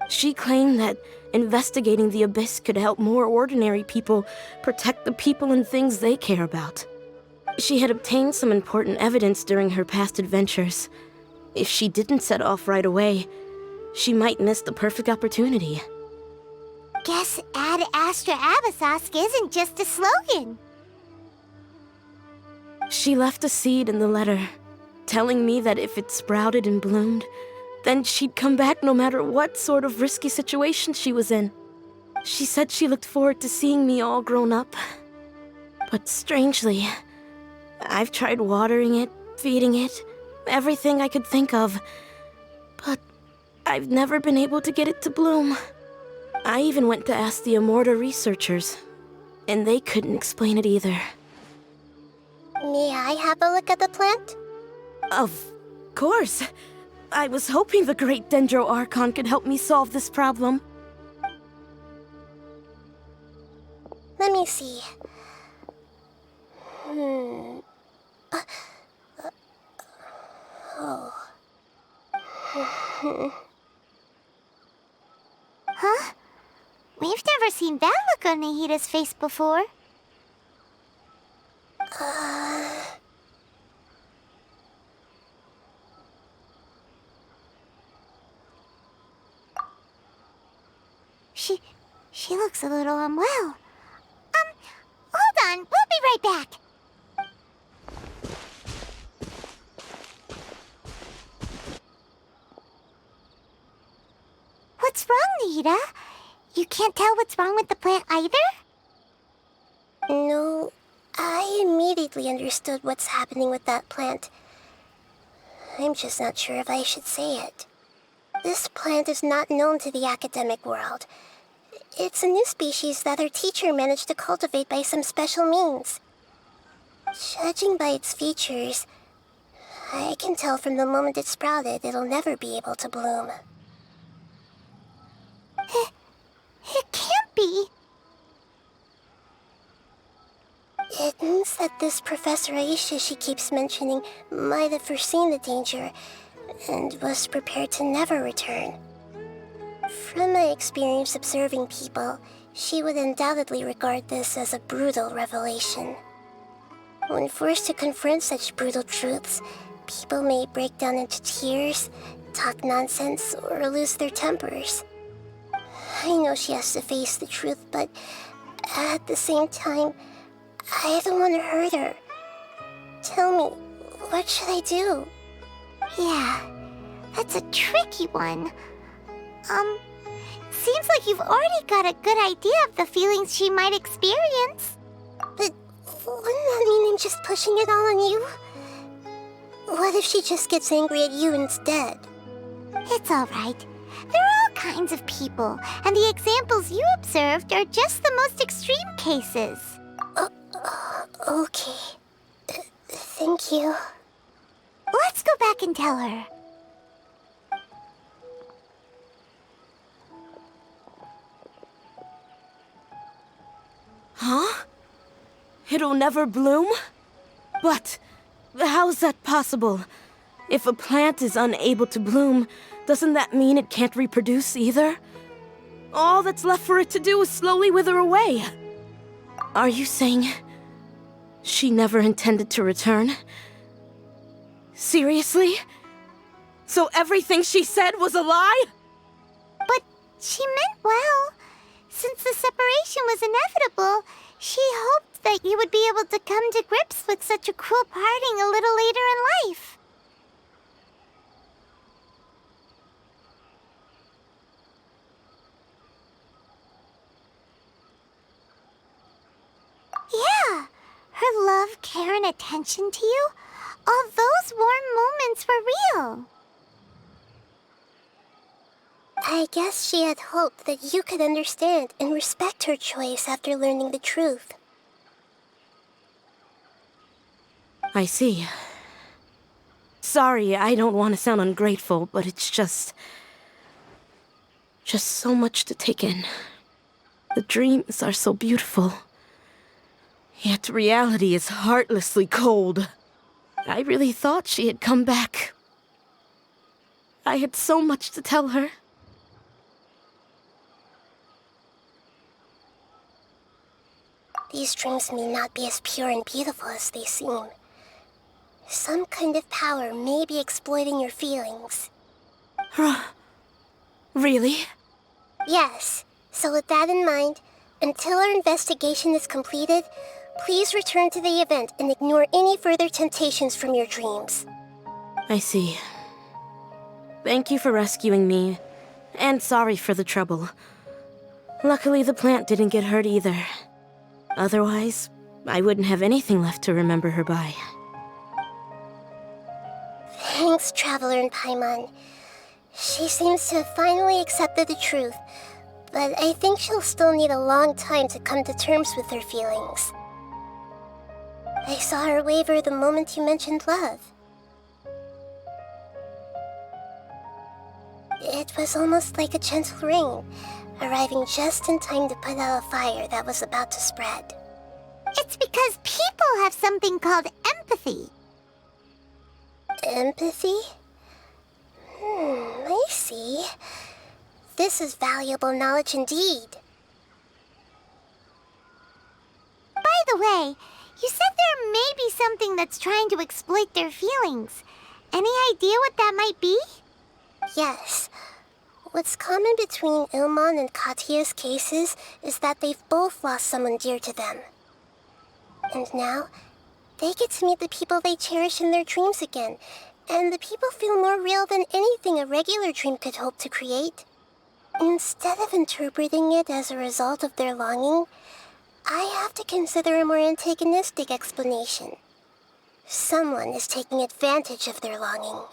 She claimed that investigating the Abyss could help more ordinary people protect the people and things they care about. She had obtained some important evidence during her past adventures. If she didn't set off right away, she might miss the perfect opportunity. Guess Ad Astra Abyssosque isn't just a slogan. She left a seed in the letter, telling me that if it sprouted and bloomed, then she'd come back no matter what sort of risky situation she was in. She said she looked forward to seeing me all grown up. But strangely, I've tried watering it, feeding it, everything I could think of. But I've never been able to get it to bloom. I even went to ask the Immorta researchers, and they couldn't explain it either. May I have a look at the plant? Of course. I was hoping the great Dendro Archon could help me solve this problem. Let me see. Huh? We've never seen that look on Nahida's face before. She looks a little unwell. Hold on, we'll be right back. What's wrong, Nahida? You can't tell what's wrong with the plant either? No, I immediately understood what's happening with that plant. I'm just not sure if I should say it. This plant is not known to the academic world. It's a new species that our teacher managed to cultivate by some special means. Judging by its features, I can tell from the moment it sprouted it'll never be able to bloom. It can't be. It means that this Professor Aisha she keeps mentioning might have foreseen the danger and was prepared to never return. From my experience observing people, she would undoubtedly regard this as a brutal revelation. When forced to confront such brutal truths, people may break down into tears, talk nonsense, or lose their tempers. I know she has to face the truth, but at the same time, I don't want to hurt her. Tell me, what should I do? Yeah, that's a tricky one. Seems like you've already got a good idea of the feelings she might experience. But wouldn't that mean I'm just pushing it all on you? What if she just gets angry at you instead? It's all right. There are all kinds of people, and the examples you observed are just the most extreme cases. Okay. Thank you. Let's go back and tell her. Huh? It'll never bloom? But how's that possible? If a plant is unable to bloom, doesn't that mean it can't reproduce either? All that's left for it to do is slowly wither away. Are you saying she never intended to return? Seriously? So everything she said was a lie? But she meant well. Since the separation was inevitable, she hoped that you would be able to come to grips with such a cruel parting a little later in life. Yeah, her love, care, and attention to you, all those warm moments were real. I guess she had hoped that you could understand and respect her choice after learning the truth. I see. Sorry, I don't want to sound ungrateful, but it's just so much to take in. The dreams are so beautiful. Yet reality is heartlessly cold. I really thought she had come back. I had so much to tell her. These dreams may not be as pure and beautiful as they seem. Some kind of power may be exploiting your feelings. Really? Yes. So with that in mind, until our investigation is completed, please return to the event and ignore any further temptations from your dreams. I see. Thank you for rescuing me, and sorry for the trouble. Luckily, the plant didn't get hurt either. Otherwise, I wouldn't have anything left to remember her by. Thanks, Traveler and Paimon. She seems to have finally accepted the truth, but I think she'll still need a long time to come to terms with her feelings. I saw her waver the moment you mentioned love. It was almost like a gentle rain, arriving just in time to put out a fire that was about to spread. It's because people have something called empathy. Empathy? I see. This is valuable knowledge indeed. By the way, you said there may be something that's trying to exploit their feelings. Any idea what that might be? Yes. What's common between Ilmon and Katya's cases is that they've both lost someone dear to them. And now, they get to meet the people they cherish in their dreams again, and the people feel more real than anything a regular dream could hope to create. Instead of interpreting it as a result of their longing, I have to consider a more antagonistic explanation. Someone is taking advantage of their longing.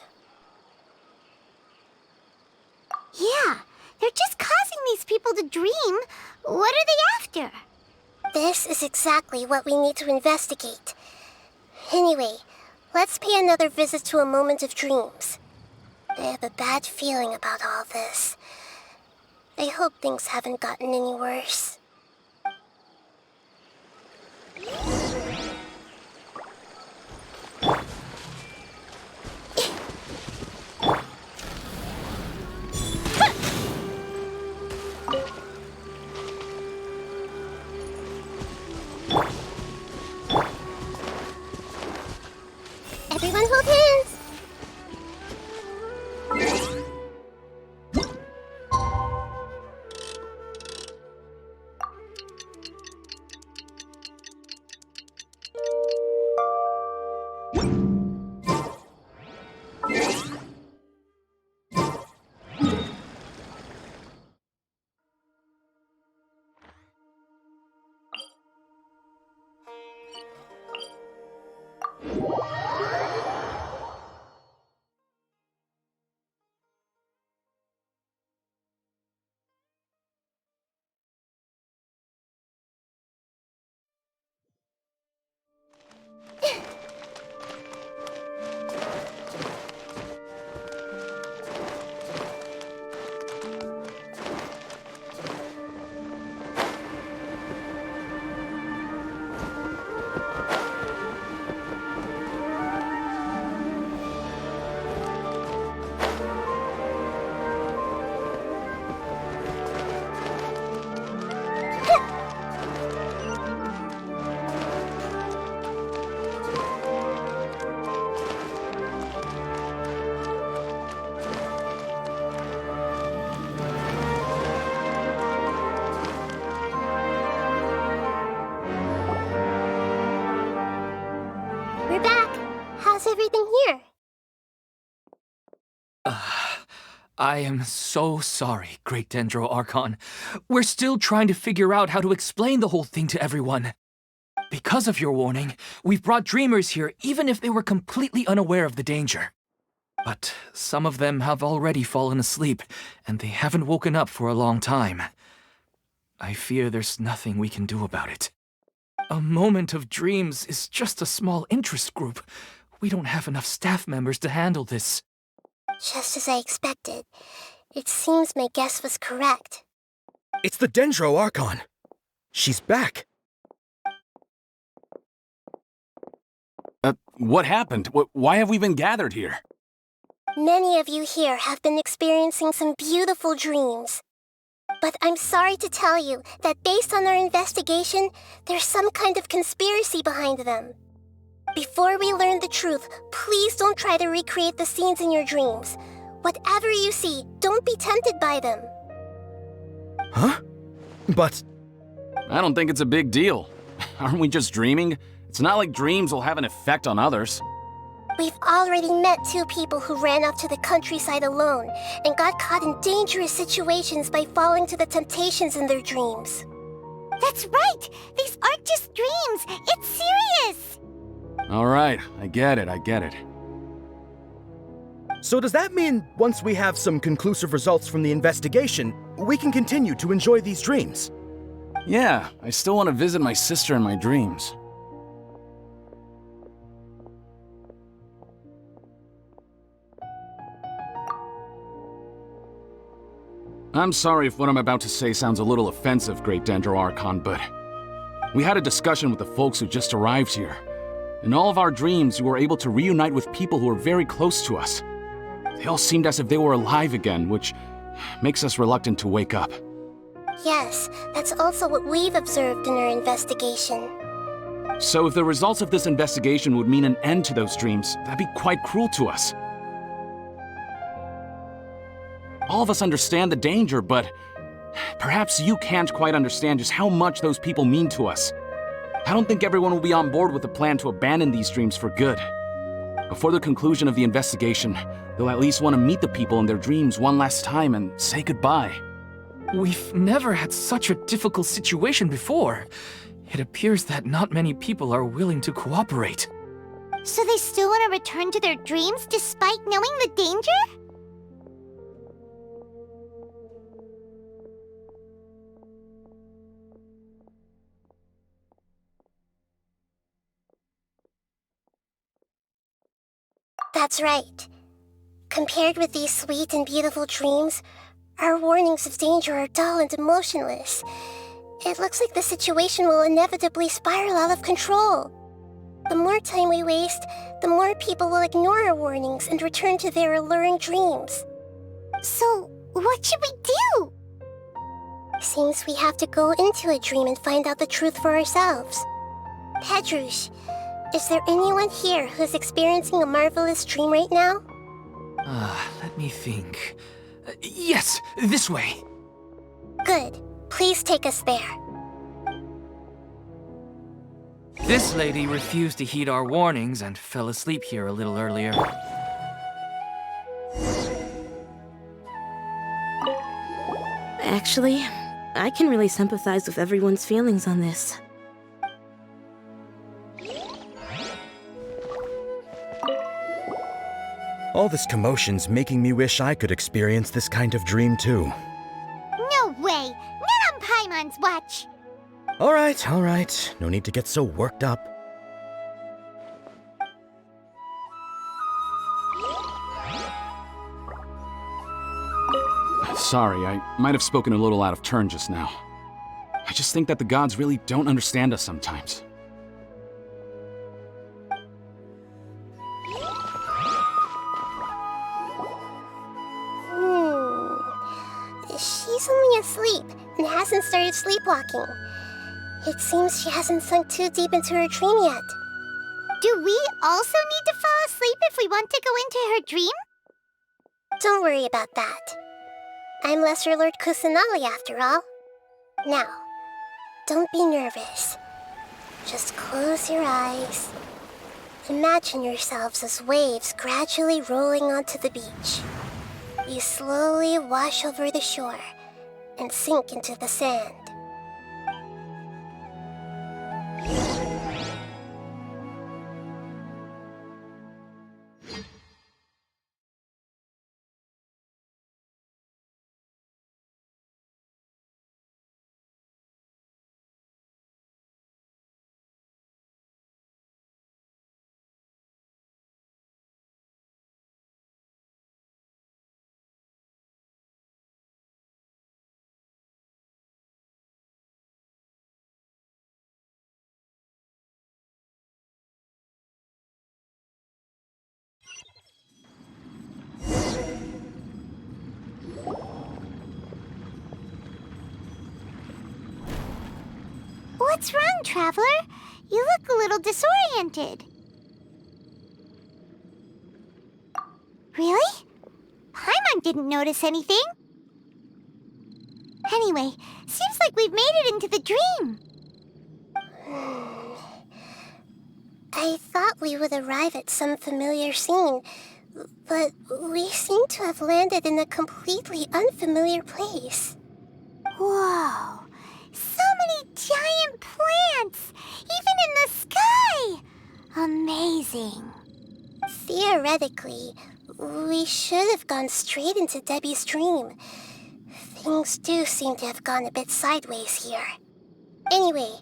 Yeah, they're just causing these people to dream. What are they after? This is exactly what we need to investigate. Anyway, let's pay another visit to a moment of dreams. I have a bad feeling about all this. I hope things haven't gotten any worse. Everyone hold hands! We're back. How's everything here? I am so sorry, Great Dendro Archon. We're still trying to figure out how to explain the whole thing to everyone. Because of your warning, we've brought dreamers here even if they were completely unaware of the danger. But some of them have already fallen asleep, and they haven't woken up for a long time. I fear there's nothing we can do about it. A moment of dreams is just a small interest group. We don't have enough staff members to handle this. Just as I expected. It seems my guess was correct. It's the Dendro Archon. She's back. What happened? Why have we been gathered here? Many of you here have been experiencing some beautiful dreams. But I'm sorry to tell you that based on our investigation, there's some kind of conspiracy behind them. Before we learn the truth, please don't try to recreate the scenes in your dreams. Whatever you see, don't be tempted by them. Huh? But... I don't think it's a big deal. Aren't we just dreaming? It's not like dreams will have an effect on others. We've already met two people who ran off to the countryside alone and got caught in dangerous situations by falling to the temptations in their dreams. That's right! These aren't just dreams! It's serious! Alright, I get it. So does that mean once we have some conclusive results from the investigation, we can continue to enjoy these dreams? Yeah, I still want to visit my sister in my dreams. I'm sorry if what I'm about to say sounds a little offensive, Great Dendro Archon, but we had a discussion with the folks who just arrived here. In all of our dreams, we were able to reunite with people who were very close to us. They all seemed as if they were alive again, which makes us reluctant to wake up. Yes, that's also what we've observed in our investigation. So if the results of this investigation would mean an end to those dreams, that'd be quite cruel to us. All of us understand the danger, but perhaps you can't quite understand just how much those people mean to us. I don't think everyone will be on board with the plan to abandon these dreams for good. Before the conclusion of the investigation, they'll at least want to meet the people in their dreams one last time and say goodbye. We've never had such a difficult situation before. It appears that not many people are willing to cooperate. So they still want to return to their dreams despite knowing the danger? That's right. Compared with these sweet and beautiful dreams, our warnings of danger are dull and emotionless. It looks like the situation will inevitably spiral out of control. The more time we waste, the more people will ignore our warnings and return to their alluring dreams. So, what should we do? Seems we have to go into a dream and find out the truth for ourselves. Pedrush, is there anyone here who's experiencing a marvelous dream right now? Let me think. Yes, this way. Good. Please take us there. This lady refused to heed our warnings and fell asleep here a little earlier. Actually, I can really sympathize with everyone's feelings on this. All this commotion's making me wish I could experience this kind of dream too. No way! Not on Paimon's watch! All right. No need to get so worked up. Sorry, I might have spoken a little out of turn just now. I just think that the gods really don't understand us sometimes. She's only asleep and hasn't started sleepwalking. It seems she hasn't sunk too deep into her dream yet. Do we also need to fall asleep if we want to go into her dream? Don't worry about that. I'm Lesser Lord Kusanali after all. Now, don't be nervous. Just close your eyes. Imagine yourselves as waves gradually rolling onto the beach. You slowly wash over the shore and sink into the sand. What's wrong, Traveler? You look a little disoriented. Really? Paimon didn't notice anything. Anyway, seems like we've made it into the dream. I thought we would arrive at some familiar scene, but we seem to have landed in a completely unfamiliar place. Whoa. Some many giant plants! Even in the sky! Amazing. Theoretically, we should have gone straight into Debbie's dream. Things do seem to have gone a bit sideways here. Anyway,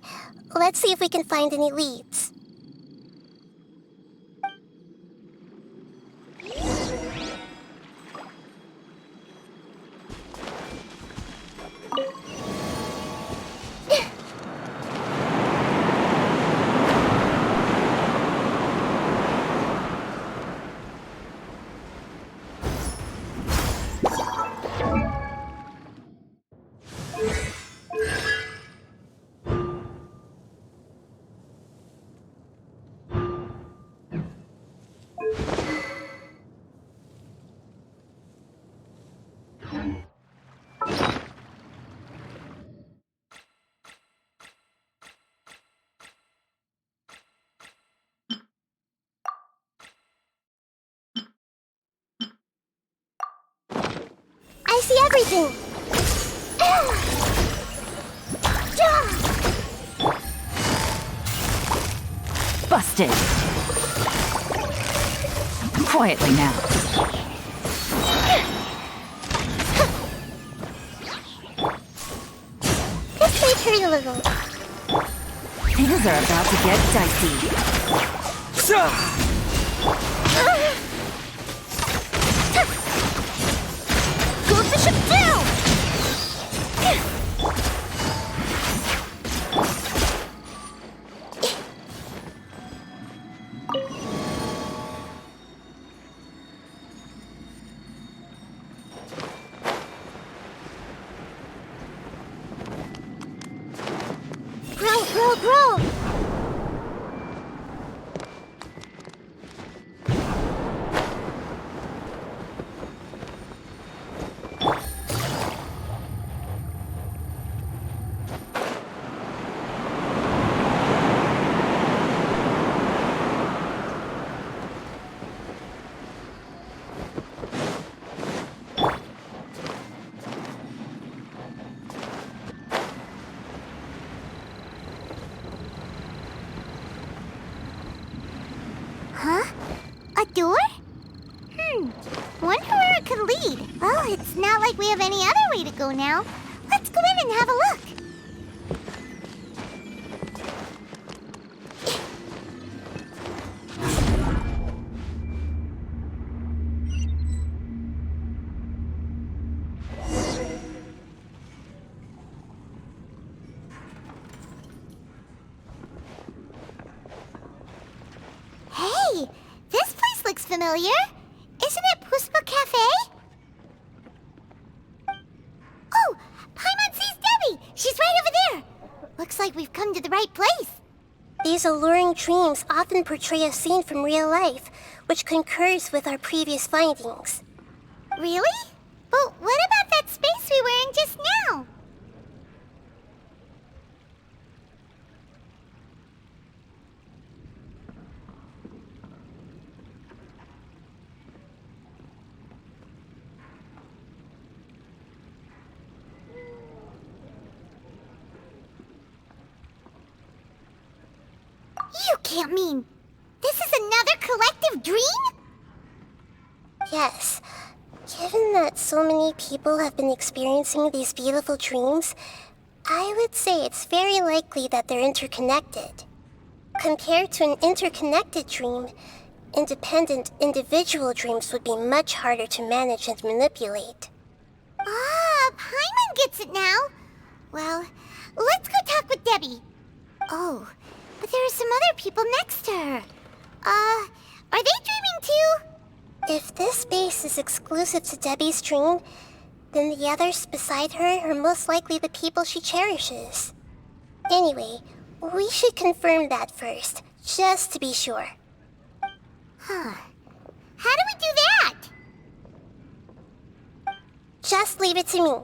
let's see if we can find any leads. I see everything! Busted! Quietly now. This might hurt a little. Things are about to get dicey. Go Bishop down! Grow! Huh? A door? Wonder where it could lead. Well, it's not like we have any other way to go now. Let's go in and have a look. Hey, this place looks familiar. Isn't it Puspa Cafe? Oh, Paimon sees Debbie. She's right over there. Looks like we've come to the right place. These alluring dreams often portray a scene from real life, which concurs with our previous findings. Really? But what about that space we were in just now? You can't mean this is another collective dream? Yes. Given that so many people have been experiencing these beautiful dreams, I would say it's very likely that they're interconnected. Compared to an interconnected dream, independent individual dreams would be much harder to manage and manipulate. Ah, Paimon gets it now. Well, let's go talk with Debbie. Oh, but there are some other people next to her. Are they dreaming too? If this space is exclusive to Debbie's dream, then the others beside her are most likely the people she cherishes. Anyway, we should confirm that first, just to be sure. Huh. How do we do that? Just leave it to me.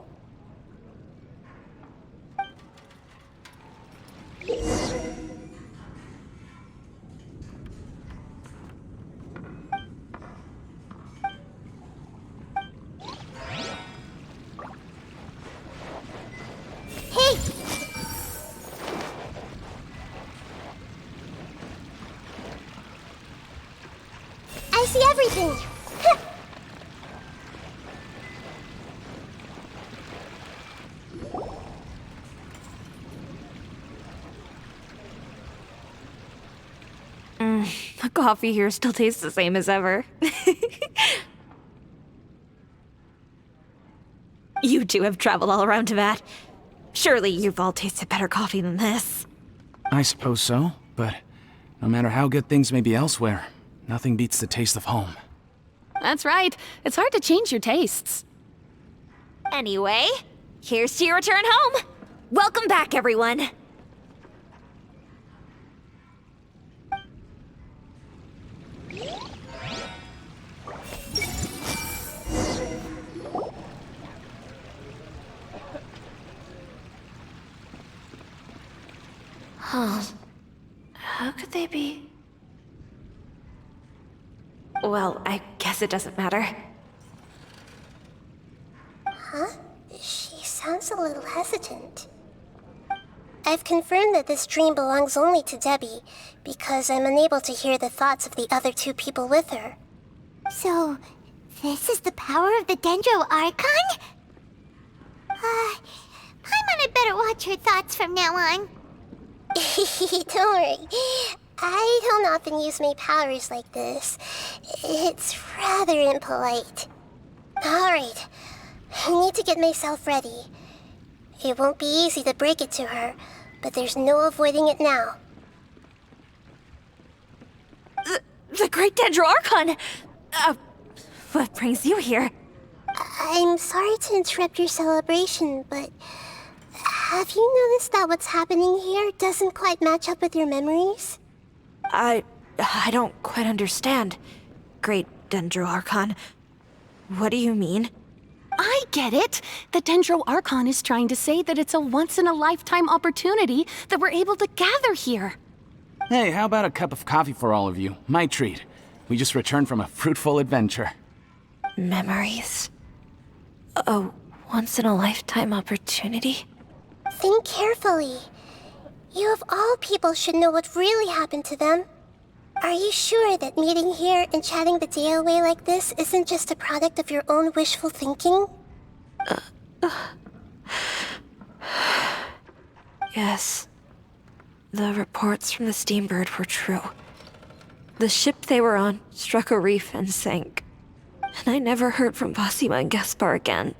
Hey! see everything. The coffee here still tastes the same as ever. You two have traveled all around Tibet. Surely you've all tasted better coffee than this. I suppose so, but no matter how good things may be elsewhere, nothing beats the taste of home. That's right. It's hard to change your tastes. Anyway, here's to your return home. Welcome back, everyone. Huh. How could they be? Well, I guess it doesn't matter. Huh? She sounds a little hesitant. I've confirmed that this dream belongs only to Debbie, because I'm unable to hear the thoughts of the other two people with her. So, this is the power of the Dendro Archon? Paimon had better watch her thoughts from now on. Don't worry. I don't often use my powers like this. It's rather impolite. Alright, I need to get myself ready. It won't be easy to break it to her, but there's no avoiding it now. The Great Dendro Archon! What brings you here? I'm sorry to interrupt your celebration, but have you noticed that what's happening here doesn't quite match up with your memories? I don't quite understand. Great Dendro Archon. What do you mean? I get it. The Dendro Archon is trying to say that it's a once-in-a-lifetime opportunity that we're able to gather here. Hey, how about a cup of coffee for all of you? My treat. We just returned from a fruitful adventure. Memories? A once-in-a-lifetime opportunity? Think carefully. You of all people should know what really happened to them. Are you sure that meeting here and chatting the day away like this isn't just a product of your own wishful thinking? Yes. The reports from the Steambird were true. The ship they were on struck a reef and sank. And I never heard from Basima and Gaspar again.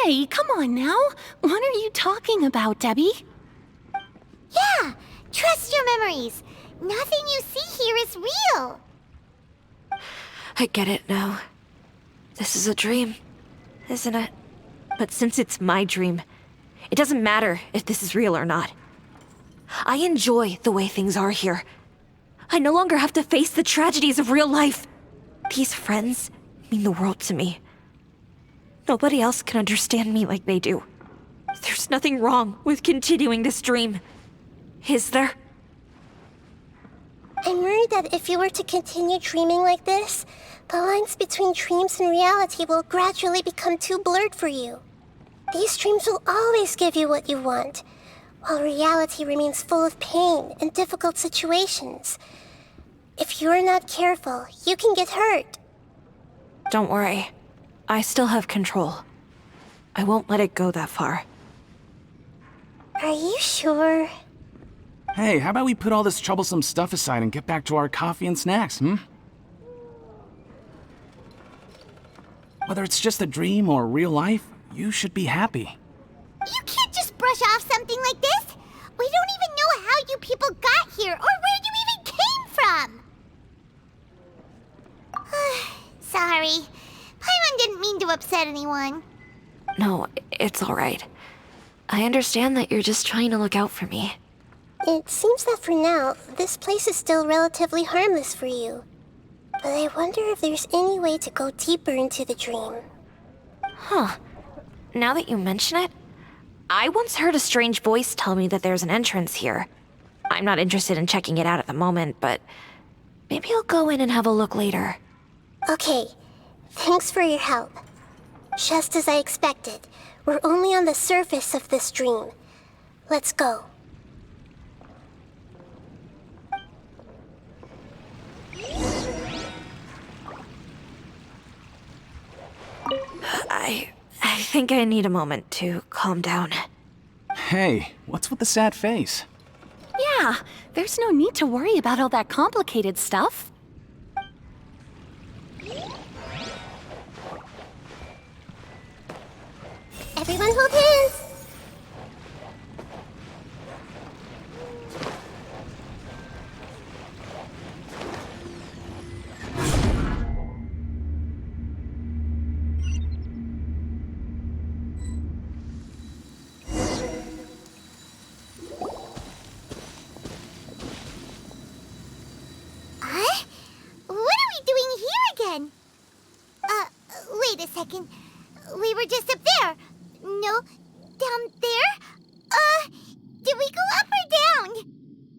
Hey, come on now. What are you talking about, Debbie? Yeah, trust your memories. Nothing you see here is real. I get it now. This is a dream, isn't it? But since it's my dream, it doesn't matter if this is real or not. I enjoy the way things are here. I no longer have to face the tragedies of real life. These friends mean the world to me. Nobody else can understand me like they do. There's nothing wrong with continuing this dream. Is there? I'm worried that if you were to continue dreaming like this, the lines between dreams and reality will gradually become too blurred for you. These dreams will always give you what you want, while reality remains full of pain and difficult situations. If you're not careful, you can get hurt. Don't worry. I still have control. I won't let it go that far. Are you sure? Hey, how about we put all this troublesome stuff aside and get back to our coffee and snacks, Whether it's just a dream or real life, you should be happy. You can't just brush off something like this. We don't even know how you people got here or where you even came from. Sorry. Paimon didn't mean to upset anyone. No, it's all right. I understand that you're just trying to look out for me. It seems that for now, this place is still relatively harmless for you. But I wonder if there's any way to go deeper into the dream. Huh. Now that you mention it, I once heard a strange voice tell me that there's an entrance here. I'm not interested in checking it out at the moment, but maybe I'll go in and have a look later. Okay, thanks for your help. Just as I expected, we're only on the surface of this dream. Let's go. think I need a moment to calm down. Hey, what's with the sad face? Yeah, there's no need to worry about all that complicated stuff. Everyone hold hands! Huh? What are we doing here again? Wait a second. We were just up there. No, down there? Did we go up or down?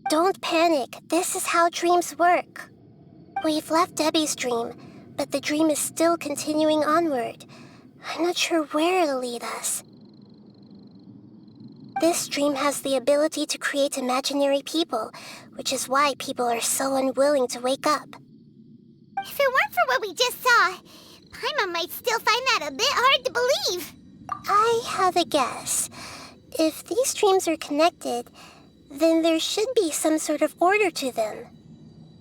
Don't panic. This is how dreams work. We've left Debbie's dream, but the dream is still continuing onward. I'm not sure where it'll lead us. This dream has the ability to create imaginary people, which is why people are so unwilling to wake up. If it weren't for what we just saw, Paimon might still find that a bit hard to believe. I have a guess. If these dreams are connected, then there should be some sort of order to them.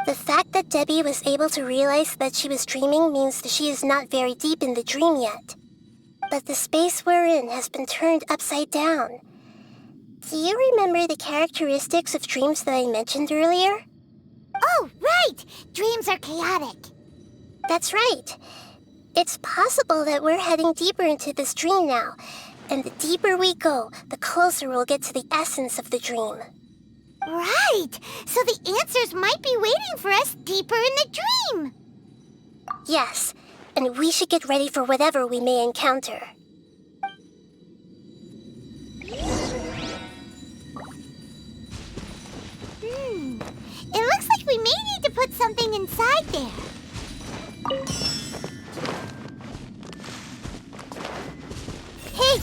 The fact that Debbie was able to realize that she was dreaming means that she is not very deep in the dream yet. But the space we're in has been turned upside down. Do you remember the characteristics of dreams that I mentioned earlier? Oh, right! Dreams are chaotic. That's right. It's possible that we're heading deeper into this dream now, and the deeper we go, the closer we'll get to the essence of the dream. Right! So the answers might be waiting for us deeper in the dream! Yes, and we should get ready for whatever we may encounter. It looks like we may need to put something inside there. Hey!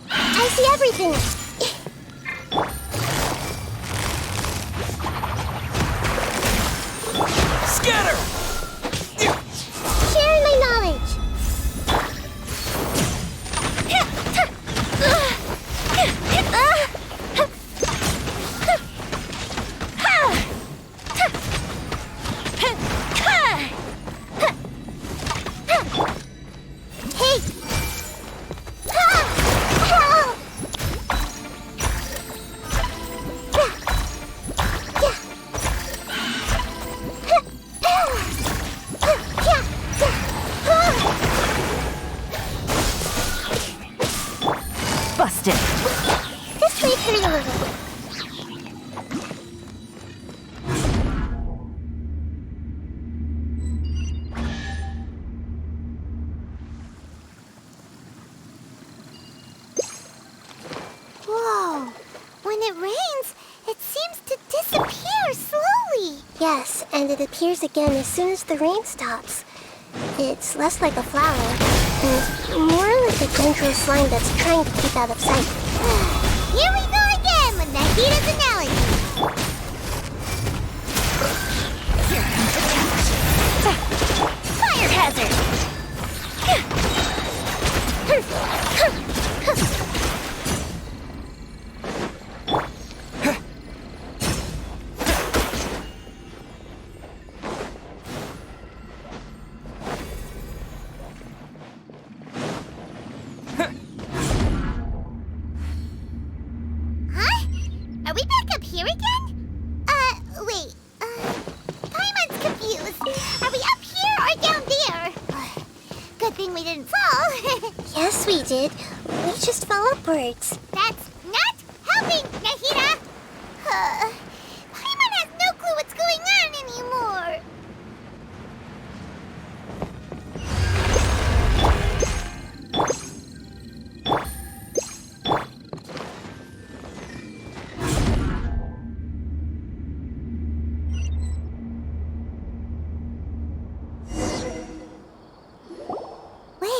I see everything! Scatter! Sharing my knowledge! Hey! Busted. This way hurt a little. Whoa! When it rains, it seems to disappear slowly. Yes, and it appears again as soon as the rain stops. It's less like a flower, and more like a tendril slime that's trying to keep out of sight. Here we go again with Nahita's analogy. Fire hazard! Huh? Are we back up here again? Wait. Paimon's confused. Are we up here or down there? Good thing we didn't fall. Yes, we did. We just fell upwards. That's not helping, Nahita! Paimon has no clue what's going on anymore.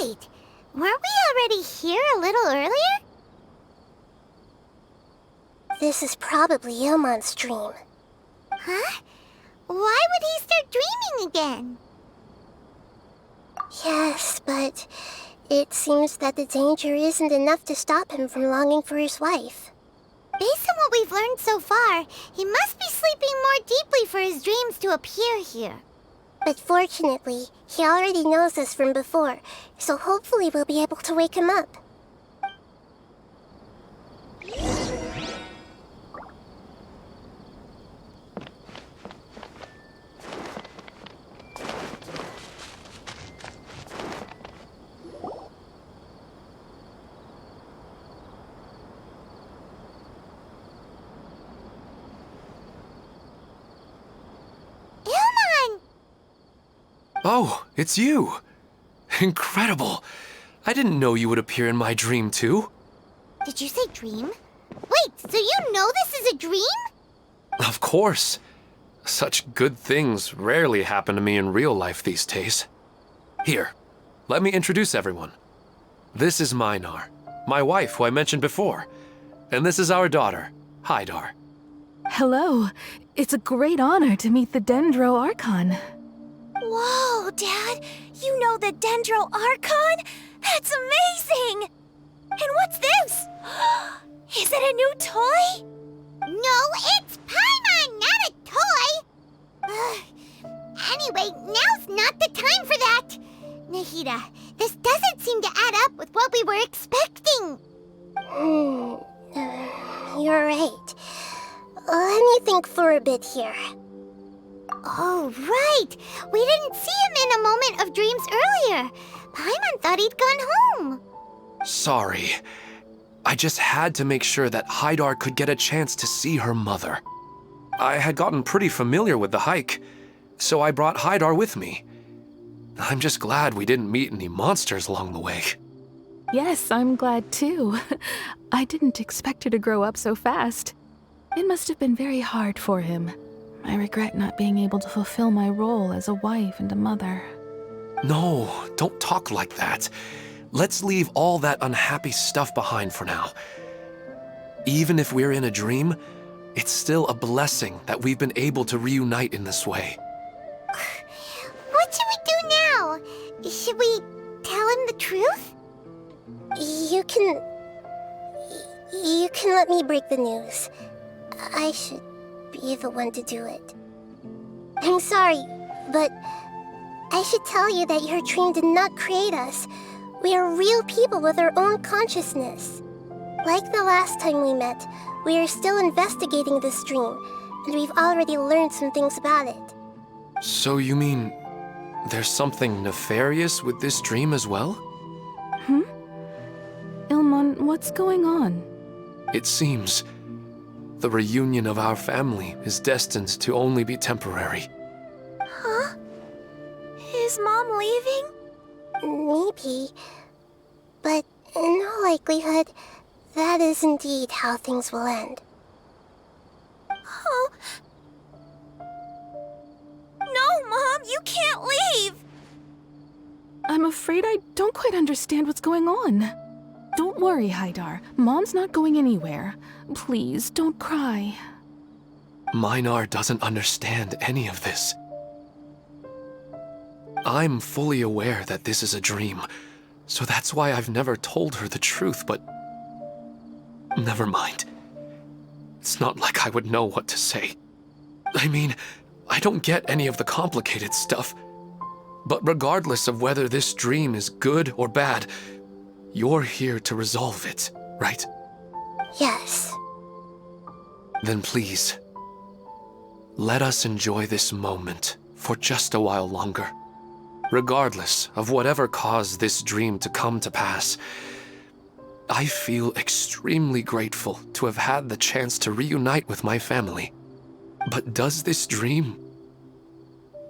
Wait, weren't we already here a little earlier? This is probably Ilmon's dream. Huh? Why would he start dreaming again? Yes, but it seems that the danger isn't enough to stop him from longing for his wife. Based on what we've learned so far, he must be sleeping more deeply for his dreams to appear here. But fortunately, he already knows us from before, so hopefully we'll be able to wake him up. Oh, it's you! Incredible! I didn't know you would appear in my dream, too. Did you say dream? Wait, so you know this is a dream? Of course. Such good things rarely happen to me in real life these days. Here, let me introduce everyone. This is Minar, my wife who I mentioned before. And this is our daughter, Hydar. Hello. It's a great honor to meet the Dendro Archon. Whoa, Dad! You know the Dendro Archon? That's amazing! And what's this? Is it a new toy? No, it's Paimon, not a toy! Anyway, now's not the time for that! Nahida, this doesn't seem to add up with what we were expecting. You're right. Let me think for a bit here. Oh, right! We didn't see him in a moment of dreams earlier. Paimon thought he'd gone home. Sorry. I just had to make sure that Hydar could get a chance to see her mother. I had gotten pretty familiar with the hike, so I brought Hydar with me. I'm just glad we didn't meet any monsters along the way. Yes, I'm glad too. I didn't expect her to grow up so fast. It must have been very hard for him. I regret not being able to fulfill my role as a wife and a mother. No, don't talk like that. Let's leave all that unhappy stuff behind for now. Even if we're in a dream, it's still a blessing that we've been able to reunite in this way. What should we do now? Should we tell him the truth? You can let me break the news. I should be the one to do it. I'm sorry, but I should tell you that your dream did not create us. We are real people with our own consciousness. Like the last time we met, we are still investigating this dream, and we've already learned some things about it. So you mean there's something nefarious with this dream as well? Ilmon, what's going on? It seems the reunion of our family is destined to only be temporary. Huh? Is Mom leaving? Maybe. But in all likelihood, that is indeed how things will end. Oh. No, Mom, you can't leave! I'm afraid I don't quite understand what's going on. Don't worry, Hydar. Mom's not going anywhere. Please, don't cry. Minar doesn't understand any of this. I'm fully aware that this is a dream, so that's why I've never told her the truth, but... Never mind. It's not like I would know what to say. I mean, I don't get any of the complicated stuff. But regardless of whether this dream is good or bad, you're here to resolve it, right? Yes. Then please, let us enjoy this moment for just a while longer. Regardless of whatever caused this dream to come to pass, I feel extremely grateful to have had the chance to reunite with my family. But does this dream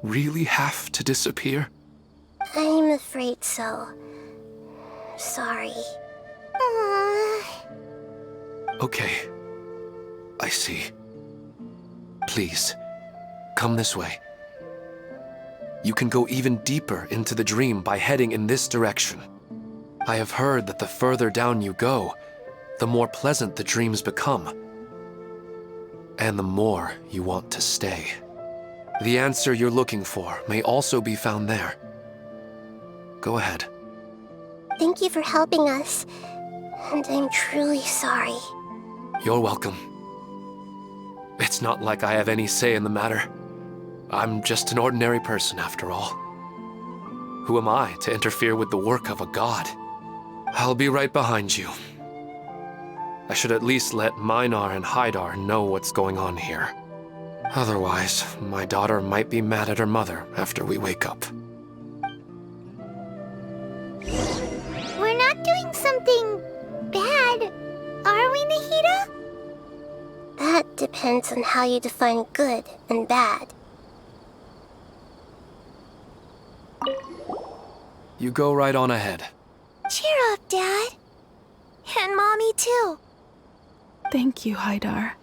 really have to disappear? I'm afraid so. Sorry. Okay. I see. Please, come this way. You can go even deeper into the dream by heading in this direction. I have heard that the further down you go, the more pleasant the dreams become. And the more you want to stay. The answer you're looking for may also be found there. Go ahead. Thank you for helping us, and I'm truly sorry. You're welcome. It's not like I have any say in the matter. I'm just an ordinary person, after all. Who am I to interfere with the work of a god? I'll be right behind you. I should at least let Minar and Haidar know what's going on here. Otherwise, my daughter might be mad at her mother after we wake up. We're not doing something bad, are we, Nahida? That depends on how you define good and bad. You go right on ahead. Cheer up, Dad. And Mommy, too. Thank you, Haidar.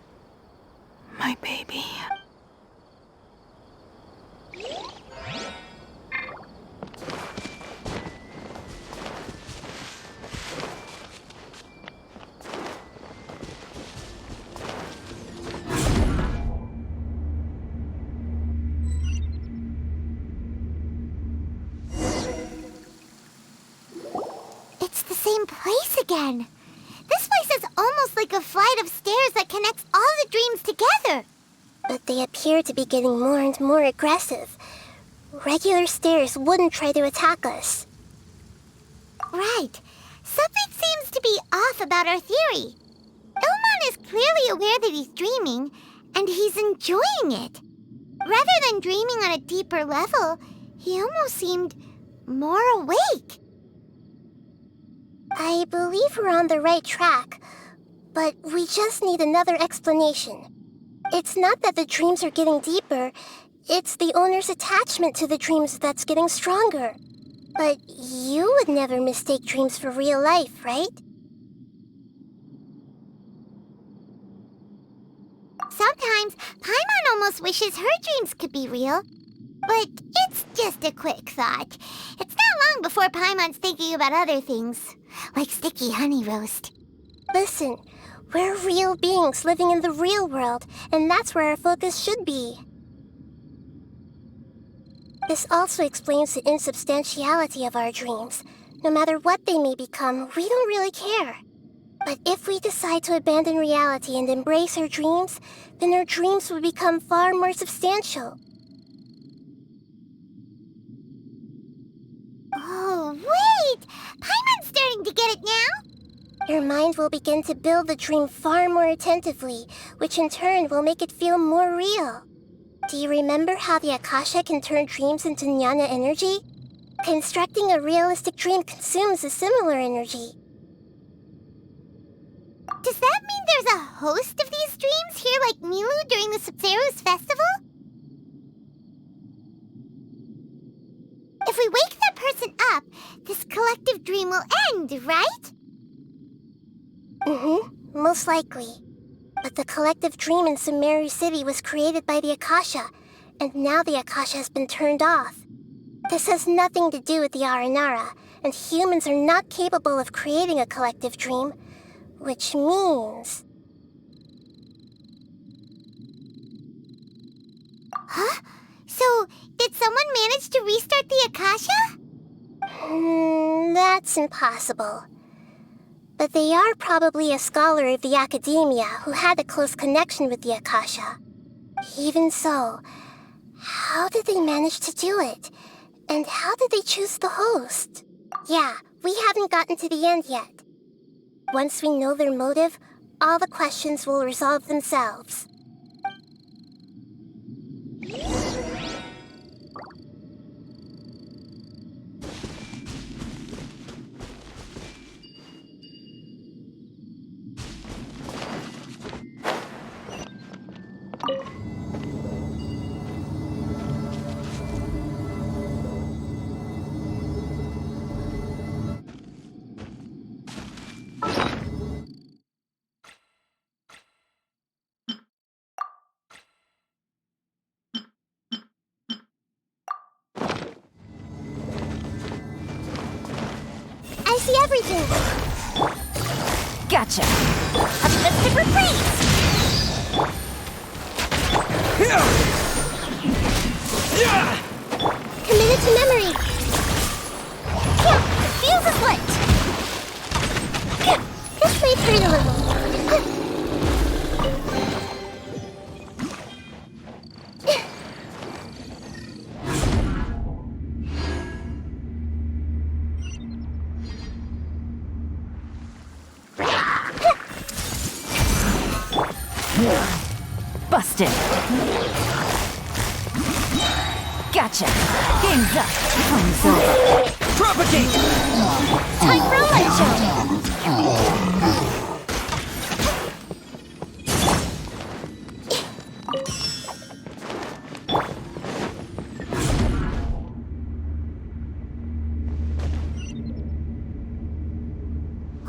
My baby. It's the same place again. This place is almost like a flight of stairs that connects all the dreams together. But they appear to be getting more and more aggressive. Regular stairs wouldn't try to attack us. Right. Something seems to be off about our theory. Ilmon is clearly aware that he's dreaming, and he's enjoying it. Rather than dreaming on a deeper level, he almost seemed more awake. I believe we're on the right track, but we just need another explanation. It's not that the dreams are getting deeper, it's the owner's attachment to the dreams that's getting stronger. But you would never mistake dreams for real life, right? Sometimes, Paimon almost wishes her dreams could be real. But it's just a quick thought. It's not long before Paimon's thinking about other things, like sticky honey roast. Listen, we're real beings living in the real world, and that's where our focus should be. This also explains the insubstantiality of our dreams. No matter what they may become, we don't really care. But if we decide to abandon reality and embrace our dreams, then our dreams will become far more substantial. Oh, wait! Paimon's starting to get it now? Your mind will begin to build the dream far more attentively, which in turn will make it feel more real. Do you remember how the Akasha can turn dreams into jnana energy? Constructing a realistic dream consumes a similar energy. Does that mean there's a host of these dreams here like Milu during the Subzero's festival? If we wake that person up, this collective dream will end, right? Most likely. But the collective dream in Sumeru City was created by the Akasha, and now the Akasha has been turned off. This has nothing to do with the Aranara, and humans are not capable of creating a collective dream, which means... Huh? So, did someone manage to restart the Akasha? That's impossible. But they are probably a scholar of the academia who had a close connection with the Akasha. Even so, how did they manage to do it? And how did they choose the host? Yeah, we haven't gotten to the end yet. Once we know their motive, all the questions will resolve themselves. everything! Gotcha. A super freeze. Committed to memory! Yeah, the fuse is lit. This may hurt a little. Busted. Gotcha. Game's up. Time's over. Propagate! Time for a light show.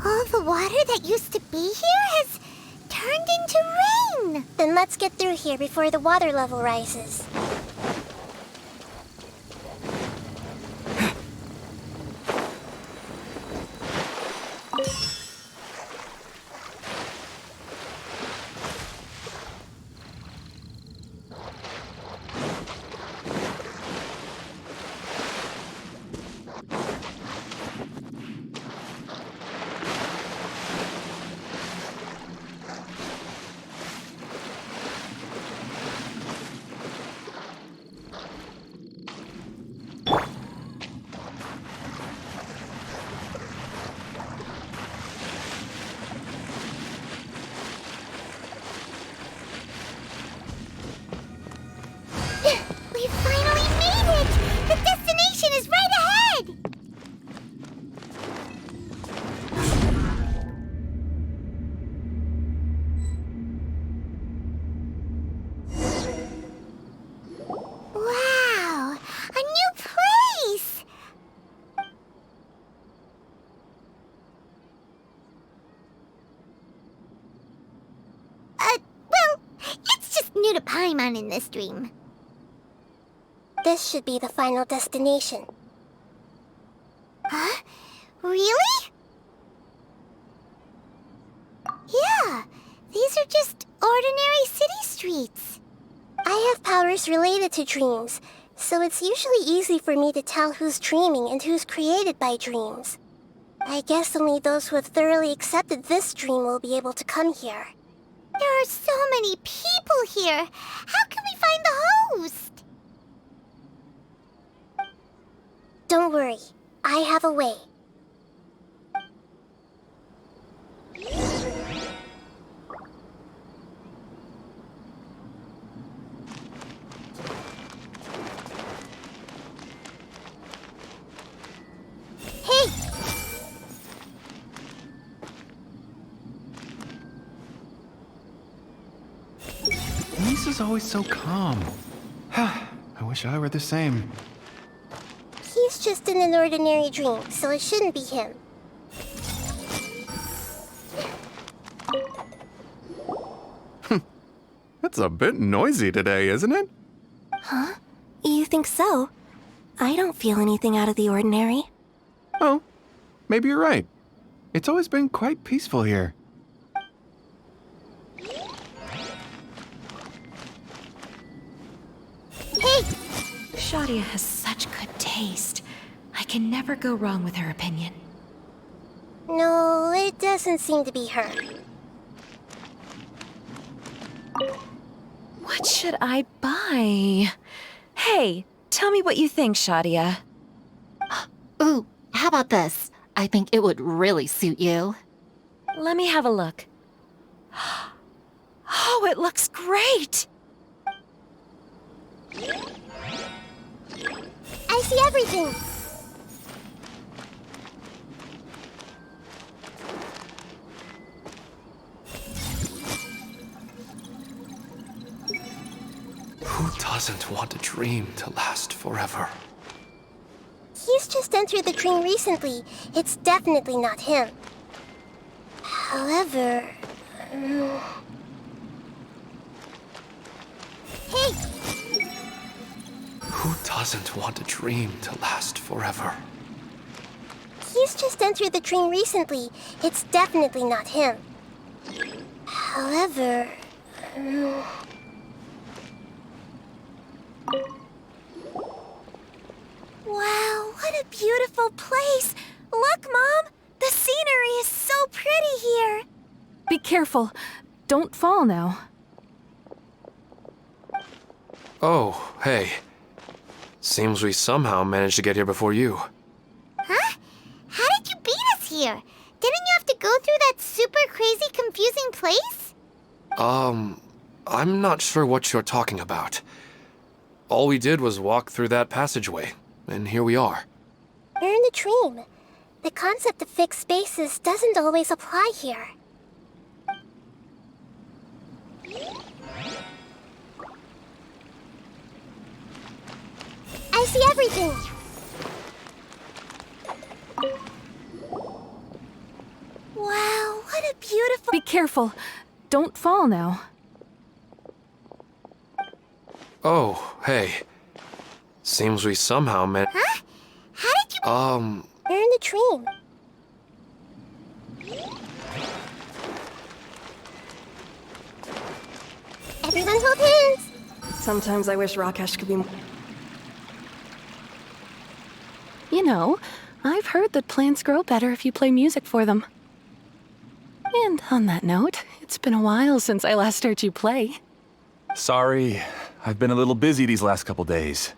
All the water that used to be here has turned into rain. Then let's get through here before the water level rises. We finally made it! The destination is right ahead! Wow! A new place! Well, it's just new to Paimon in this dream. This should be the final destination. Huh? Really? Yeah, these are just ordinary city streets. I have powers related to dreams, so it's usually easy for me to tell who's dreaming and who's created by dreams. I guess only those who have thoroughly accepted this dream will be able to come here. There are so many people here. How can we find the host? Don't worry, I have a way. Hey! Kvins is always so calm. I wish I were the same. He's just in an ordinary dream, so it shouldn't be him. It's a bit noisy today, isn't it? Huh? You think so? I don't feel anything out of the ordinary. Oh, maybe you're right. It's always been quite peaceful here. Hey! Shadia has such good taste. I can never go wrong with her opinion. No, it doesn't seem to be her. What should I buy? Hey, tell me what you think, Shadia. Ooh, how about this? I think it would really suit you. Let me have a look. Oh, it looks great! I see everything! Who doesn't want a dream to last forever? He's just entered the dream recently. It's definitely not him. However... Hey! Who doesn't want a dream to last forever? He's he's just entered the dream recently, it's definitely not him. However... Wow, what a beautiful place! Look, Mom! The scenery is so pretty here! Be careful. Don't fall now. Oh, hey. Seems we somehow managed to get here before you. Huh? How did you beat us here? Didn't you have to go through that super crazy confusing place? I'm not sure what you're talking about. All we did was walk through that passageway, and here we are. You're in a dream. The concept of fixed spaces doesn't always apply here. I see everything! Wow, what a beautiful... Be careful. Don't fall now. Oh, hey. Seems we somehow managed... Huh? How did you... You're in a dream. Everyone hold hands! Sometimes I wish Rakesh could be... You know, I've heard that plants grow better if you play music for them. And on that note, it's been a while since I last heard you play. Sorry, I've been a little busy these last couple days.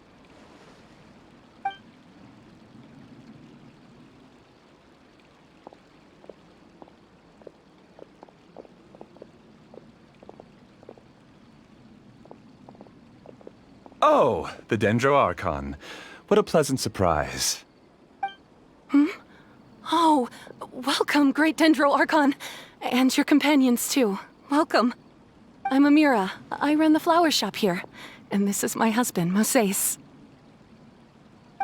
Oh, the Dendroarchon. What a pleasant surprise. Oh, welcome, great Dendroarchon. And your companions, too. Welcome. I'm Amira. I run the flower shop here. And this is my husband, Moses.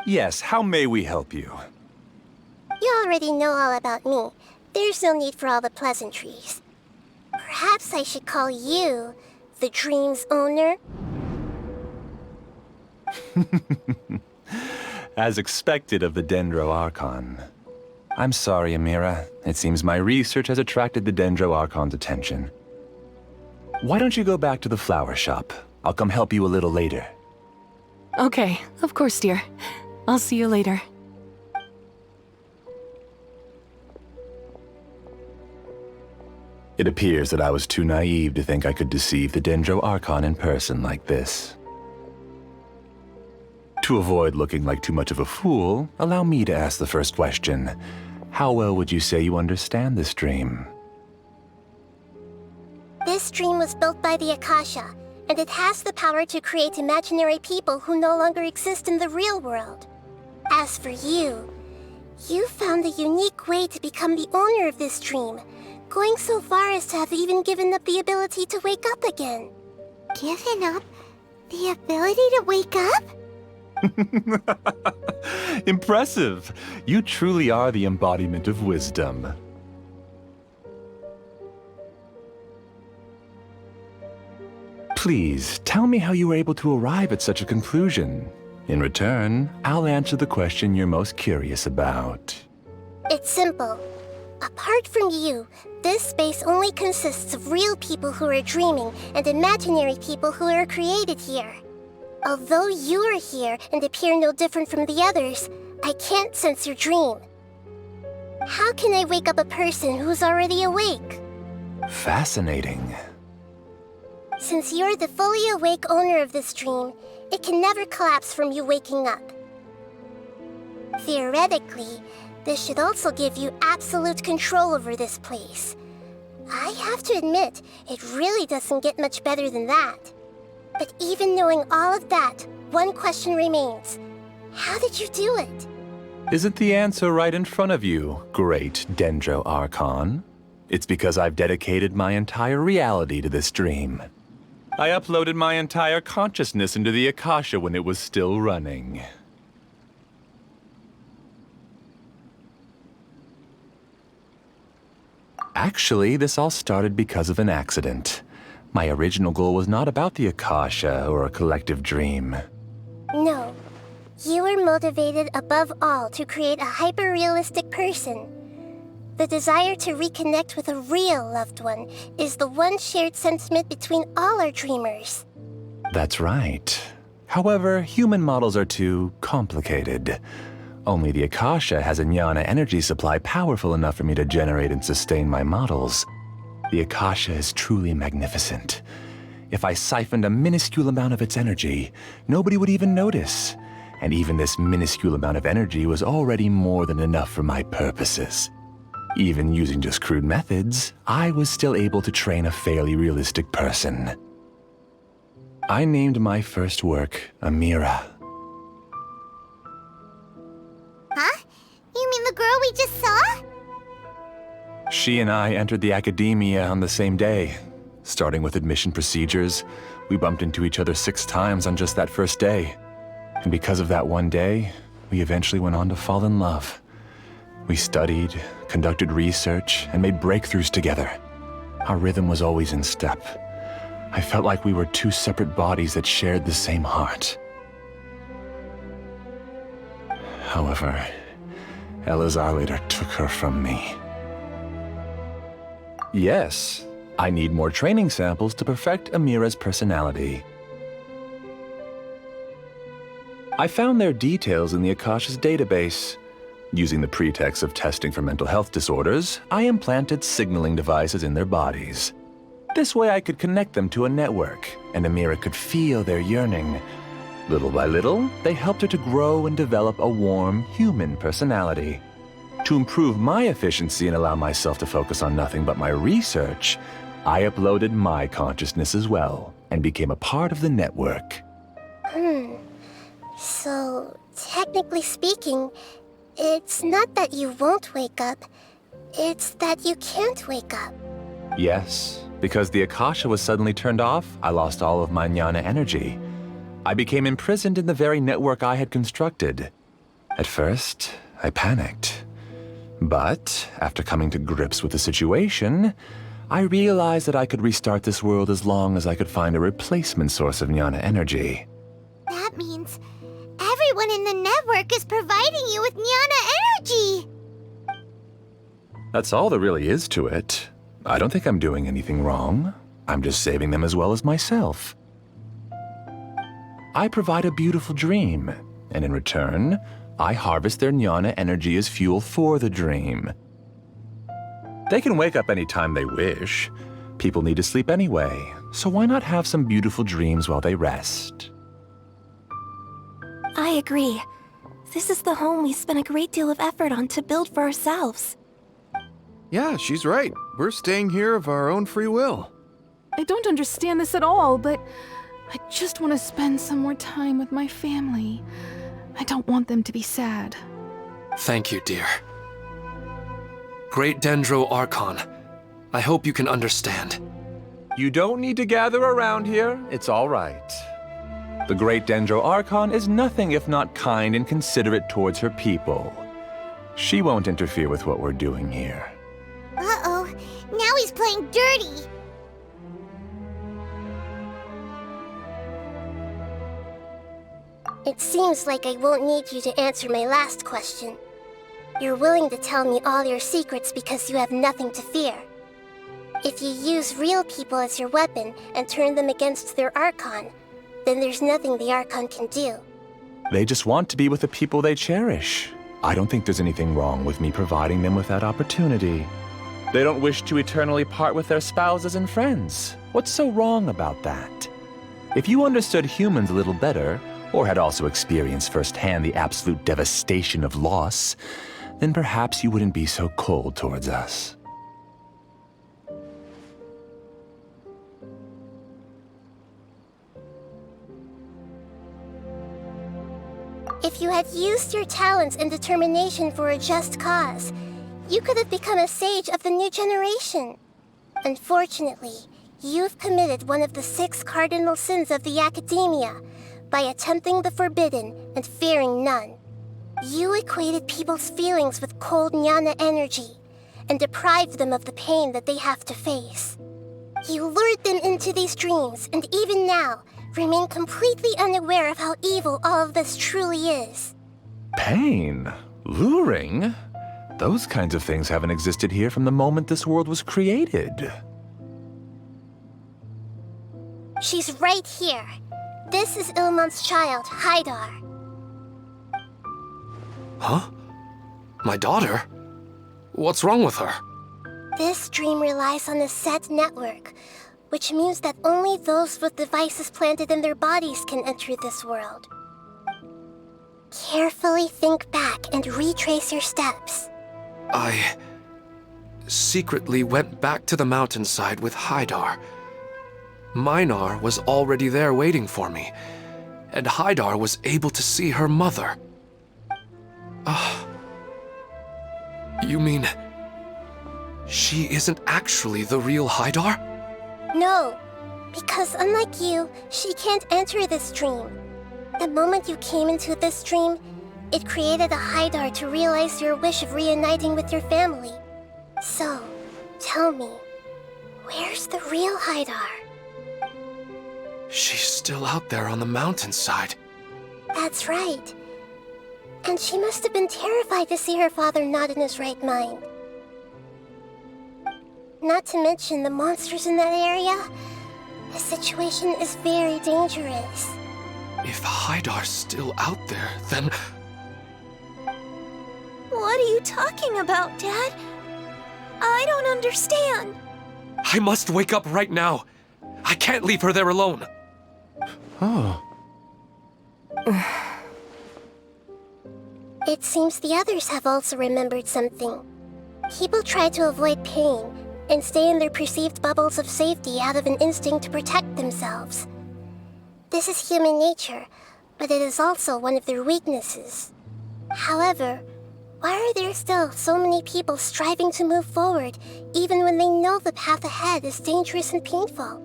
Yes, how may we help you? You already know all about me. There's no need for all the pleasantries. Perhaps I should call you the dream's owner? As expected of the Dendroarchon. I'm sorry, Amira. It seems my research has attracted the Dendroarchon's attention. Why don't you go back to the flower shop? I'll come help you a little later. Okay, of course, dear. I'll see you later. It appears that I was too naive to think I could deceive the Dendroarchon in person like this. To avoid looking like too much of a fool, allow me to ask the first question. How well would you say you understand this dream? This dream was built by the Akasha, and it has the power to create imaginary people who no longer exist in the real world. As for you, you found a unique way to become the owner of this dream, going so far as to have even given up the ability to wake up again. Given up the ability to wake up? Impressive! You truly are the embodiment of wisdom. Please, tell me how you were able to arrive at such a conclusion. In return, I'll answer the question you're most curious about. It's simple. Apart from you, this space only consists of real people who are dreaming and imaginary people who are created here. Although you are here and appear no different from the others, I can't sense your dream. How can I wake up a person who's already awake? Fascinating. Since you're the fully awake owner of this dream, it can never collapse from you waking up. Theoretically, this should also give you absolute control over this place. I have to admit, it really doesn't get much better than that. But even knowing all of that, one question remains. How did you do it? Isn't the answer right in front of you, great Dendroarchon? It's because I've dedicated my entire reality to this dream. I uploaded my entire consciousness into the Akasha when it was still running. Actually, this all started because of an accident. My original goal was not about the Akasha or a collective dream. No. You were motivated above all to create a hyper-realistic person. The desire to reconnect with a real loved one is the one shared sentiment between all our dreamers. That's right. However, human models are too complicated. Only the Akasha has a jnana energy supply powerful enough for me to generate and sustain my models. The Akasha is truly magnificent. If I siphoned a minuscule amount of its energy, nobody would even notice. And even this minuscule amount of energy was already more than enough for my purposes. Even using just crude methods, I was still able to train a fairly realistic person. I named my first work Amira. Huh? You mean the girl we just saw? She and I entered the academia on the same day. Starting with admission procedures, we bumped into each other 6 times on just that first day. And because of that one day, we eventually went on to fall in love. We studied, conducted research, and made breakthroughs together. Our rhythm was always in step. I felt like we were 2 separate bodies that shared the same heart. However, Elazar later took her from me. Yes, I need more training samples to perfect Amira's personality. I found their details in the Akasha's database. Using the pretext of testing for mental health disorders, I implanted signaling devices in their bodies. This way I could connect them to a network, and Amira could feel their yearning. Little by little, they helped her to grow and develop a warm, human personality. To improve my efficiency and allow myself to focus on nothing but my research, I uploaded my consciousness as well, and became a part of the network. So, technically speaking, it's not that you won't wake up, it's that you can't wake up. Yes, because the Akasha was suddenly turned off, I lost all of my jnana energy. I became imprisoned in the very network I had constructed. At first, I panicked. But, after coming to grips with the situation, I realized that I could restart this world as long as I could find a replacement source of jnana energy. That means everyone in the network is providing you with jnana energy! That's all there really is to it. I don't think I'm doing anything wrong. I'm just saving them as well as myself. I provide a beautiful dream, and in return, I harvest their jnana energy as fuel for the dream. They can wake up any time they wish. People need to sleep anyway, so why not have some beautiful dreams while they rest? I agree. This is the home we spent a great deal of effort on to build for ourselves. Yeah, she's right. We're staying here of our own free will. I don't understand this at all, but I just want to spend some more time with my family. I don't want them to be sad. Thank you, dear. Great Dendro Archon, I hope you can understand. You don't need to gather around here. It's all right. The Great Dendro Archon is nothing if not kind and considerate towards her people. She won't interfere with what we're doing here. Uh-oh, now he's playing dirty! It seems like I won't need you to answer my last question. You're willing to tell me all your secrets because you have nothing to fear. If you use real people as your weapon and turn them against their Archon, then there's nothing the Archon can do. They just want to be with the people they cherish. I don't think there's anything wrong with me providing them with that opportunity. They don't wish to eternally part with their spouses and friends. What's so wrong about that? If you understood humans a little better, or had also experienced firsthand the absolute devastation of loss, then perhaps you wouldn't be so cold towards us. If you had used your talents and determination for a just cause, you could have become a sage of the new generation. Unfortunately, you've committed one of the 6 cardinal sins of the Academia by attempting the forbidden and fearing none. You equated people's feelings with cold jnana energy and deprived them of the pain that they have to face. You lured them into these dreams and even now remain completely unaware of how evil all of this truly is. Pain? Luring? Those kinds of things haven't existed here from the moment this world was created. She's right here. This is Ilmon's child, Haidar. Huh? My daughter? What's wrong with her? This dream relies on a set network, which means that only those with devices planted in their bodies can enter this world. Carefully think back and retrace your steps. I secretly went back to the mountainside with Haidar. Minar was already there waiting for me, and Haidar was able to see her mother. You mean she isn't actually the real Haidar? No, because unlike you, she can't enter this dream. The moment you came into this dream, it created a Haidar to realize your wish of reuniting with your family. So, tell me, where's the real Haidar? She's still out there on the mountainside. That's right. And she must have been terrified to see her father not in his right mind. Not to mention the monsters in that area. The situation is very dangerous. If Haidar's still out there, then... What are you talking about, Dad? I don't understand. I must wake up right now. I can't leave her there alone. Oh. It seems the others have also remembered something. People try to avoid pain and stay in their perceived bubbles of safety out of an instinct to protect themselves. This is human nature, but it is also one of their weaknesses. However, why are there still so many people striving to move forward even when they know the path ahead is dangerous and painful?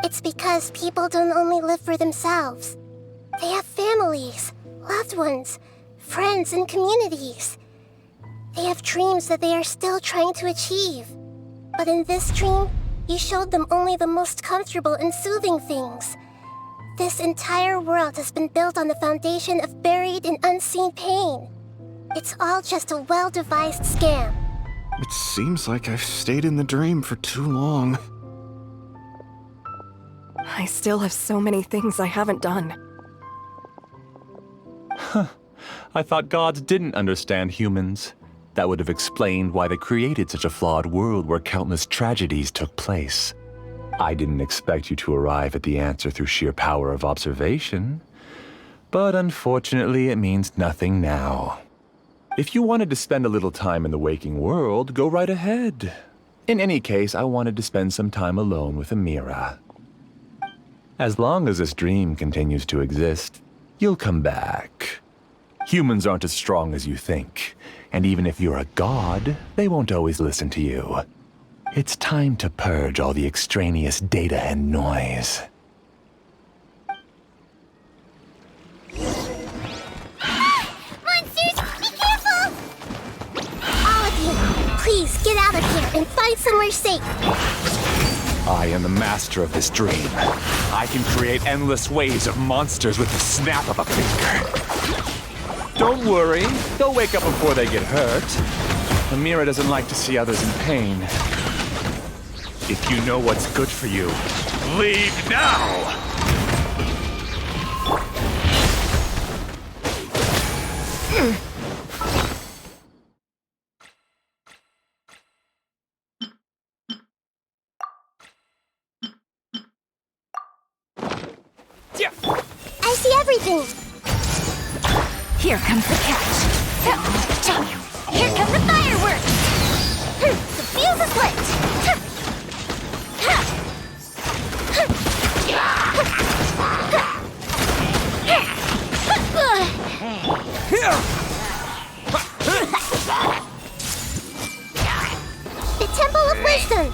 It's because people don't only live for themselves. They have families, loved ones, friends, and communities. They have dreams that they are still trying to achieve. But in this dream, you showed them only the most comfortable and soothing things. This entire world has been built on the foundation of buried and unseen pain. It's all just a well-devised scam. It seems like I've stayed in the dream for too long. I still have so many things I haven't done. I thought gods didn't understand humans. That would have explained why they created such a flawed world where countless tragedies took place. I didn't expect you to arrive at the answer through sheer power of observation. But unfortunately, it means nothing now. If you wanted to spend a little time in the waking world, go right ahead. In any case, I wanted to spend some time alone with Amira. As long as this dream continues to exist, you'll come back. Humans aren't as strong as you think, and even if you're a god, they won't always listen to you. It's time to purge all the extraneous data and noise. Monsters, be careful! All of you, please get out of here and find somewhere safe. I am the master of this dream. I can create endless waves of monsters with the snap of a finger. Don't worry, they'll wake up before they get hurt. Amira doesn't like to see others in pain. If you know what's good for you, leave now! I see everything. Here comes the catch. Here come the fireworks. The fuse is lit. The Temple of Wisdom.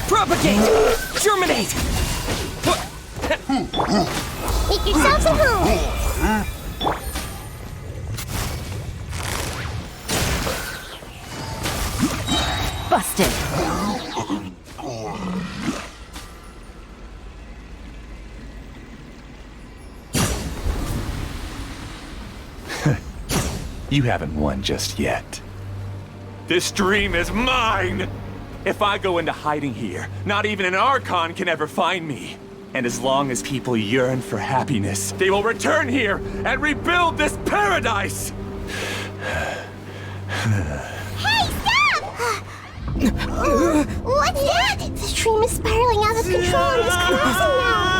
Propagate! Germinate! Make yourselves at home. exhausted. You haven't won just yet. This dream is mine! If I go into hiding here, not even an Archon can ever find me. And as long as people yearn for happiness, they will return here and rebuild this paradise! Hey, stop! What's that? The dream is spiraling out of control and is collapsing now.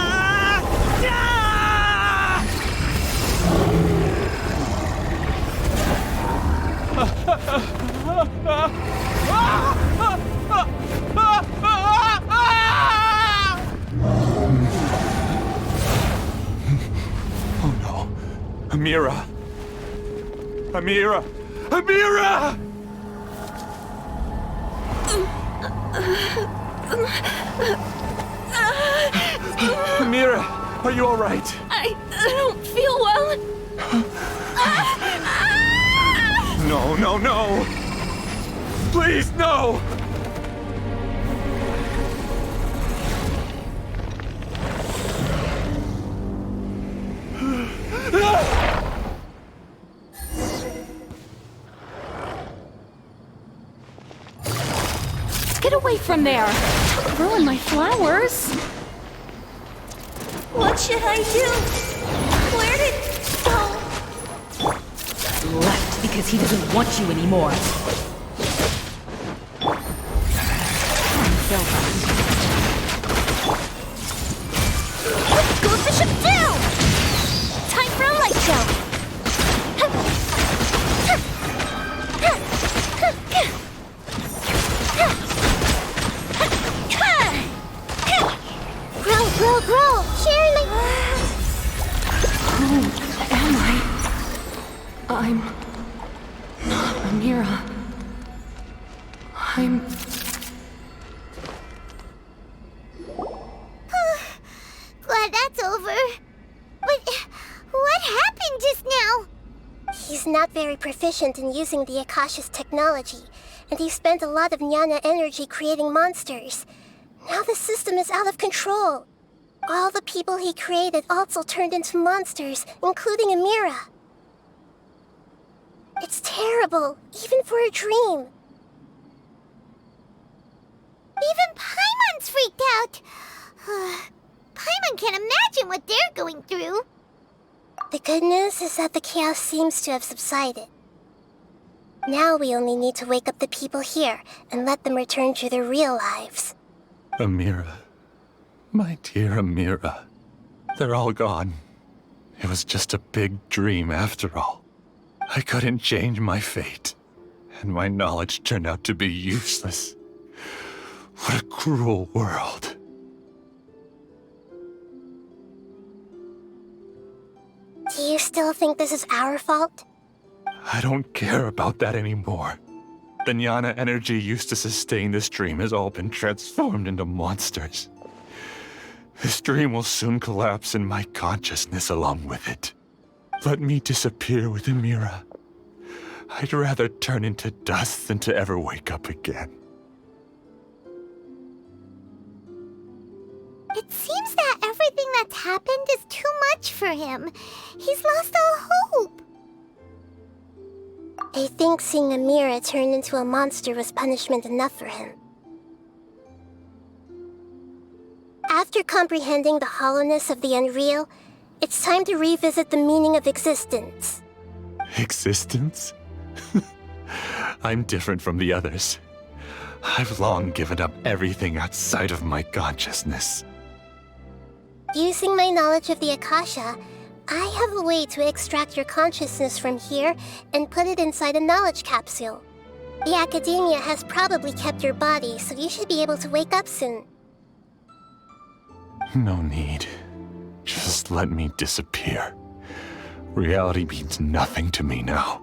Oh no. Amira! Amira! Amira! Amira, are you all right? I don't feel well. No, no, no! Please, no! Get away from there! Don't ruin my flowers! What should I do? Where did... Left because he doesn't want you anymore. Let's go fish him down! Time for a light show! Grow! Shirley! Who am I? I'm not Amira. I'm... Glad that's over. But what happened just now? He's not very proficient in using the Akasha's technology, and he spent a lot of Jnana energy creating monsters. Now the system is out of control. All the people he created also turned into monsters, including Amira. It's terrible, even for a dream. Even Paimon's freaked out. Paimon can't imagine what they're going through. The good news is that the chaos seems to have subsided. Now we only need to wake up the people here and let them return to their real lives. Amira. My dear Amira. They're all gone. It was just a big dream after all. I couldn't change my fate, and my knowledge turned out to be useless. What a cruel world. Do you still think this is our fault? I don't care about that anymore. The Jnana energy used to sustain this dream has all been transformed into monsters. This dream will soon collapse and my consciousness along with it. Let me disappear with Amira. I'd rather turn into dust than to ever wake up again. It seems that everything that's happened is too much for him. He's lost all hope. I think seeing Amira turn into a monster was punishment enough for him. After comprehending the hollowness of the unreal, it's time to revisit the meaning of existence. Existence? I'm different from the others. I've long given up everything outside of my consciousness. Using my knowledge of the Akasha, I have a way to extract your consciousness from here and put it inside a knowledge capsule. The Academia has probably kept your body, so you should be able to wake up soon. No need. Just let me disappear. Reality means nothing to me now.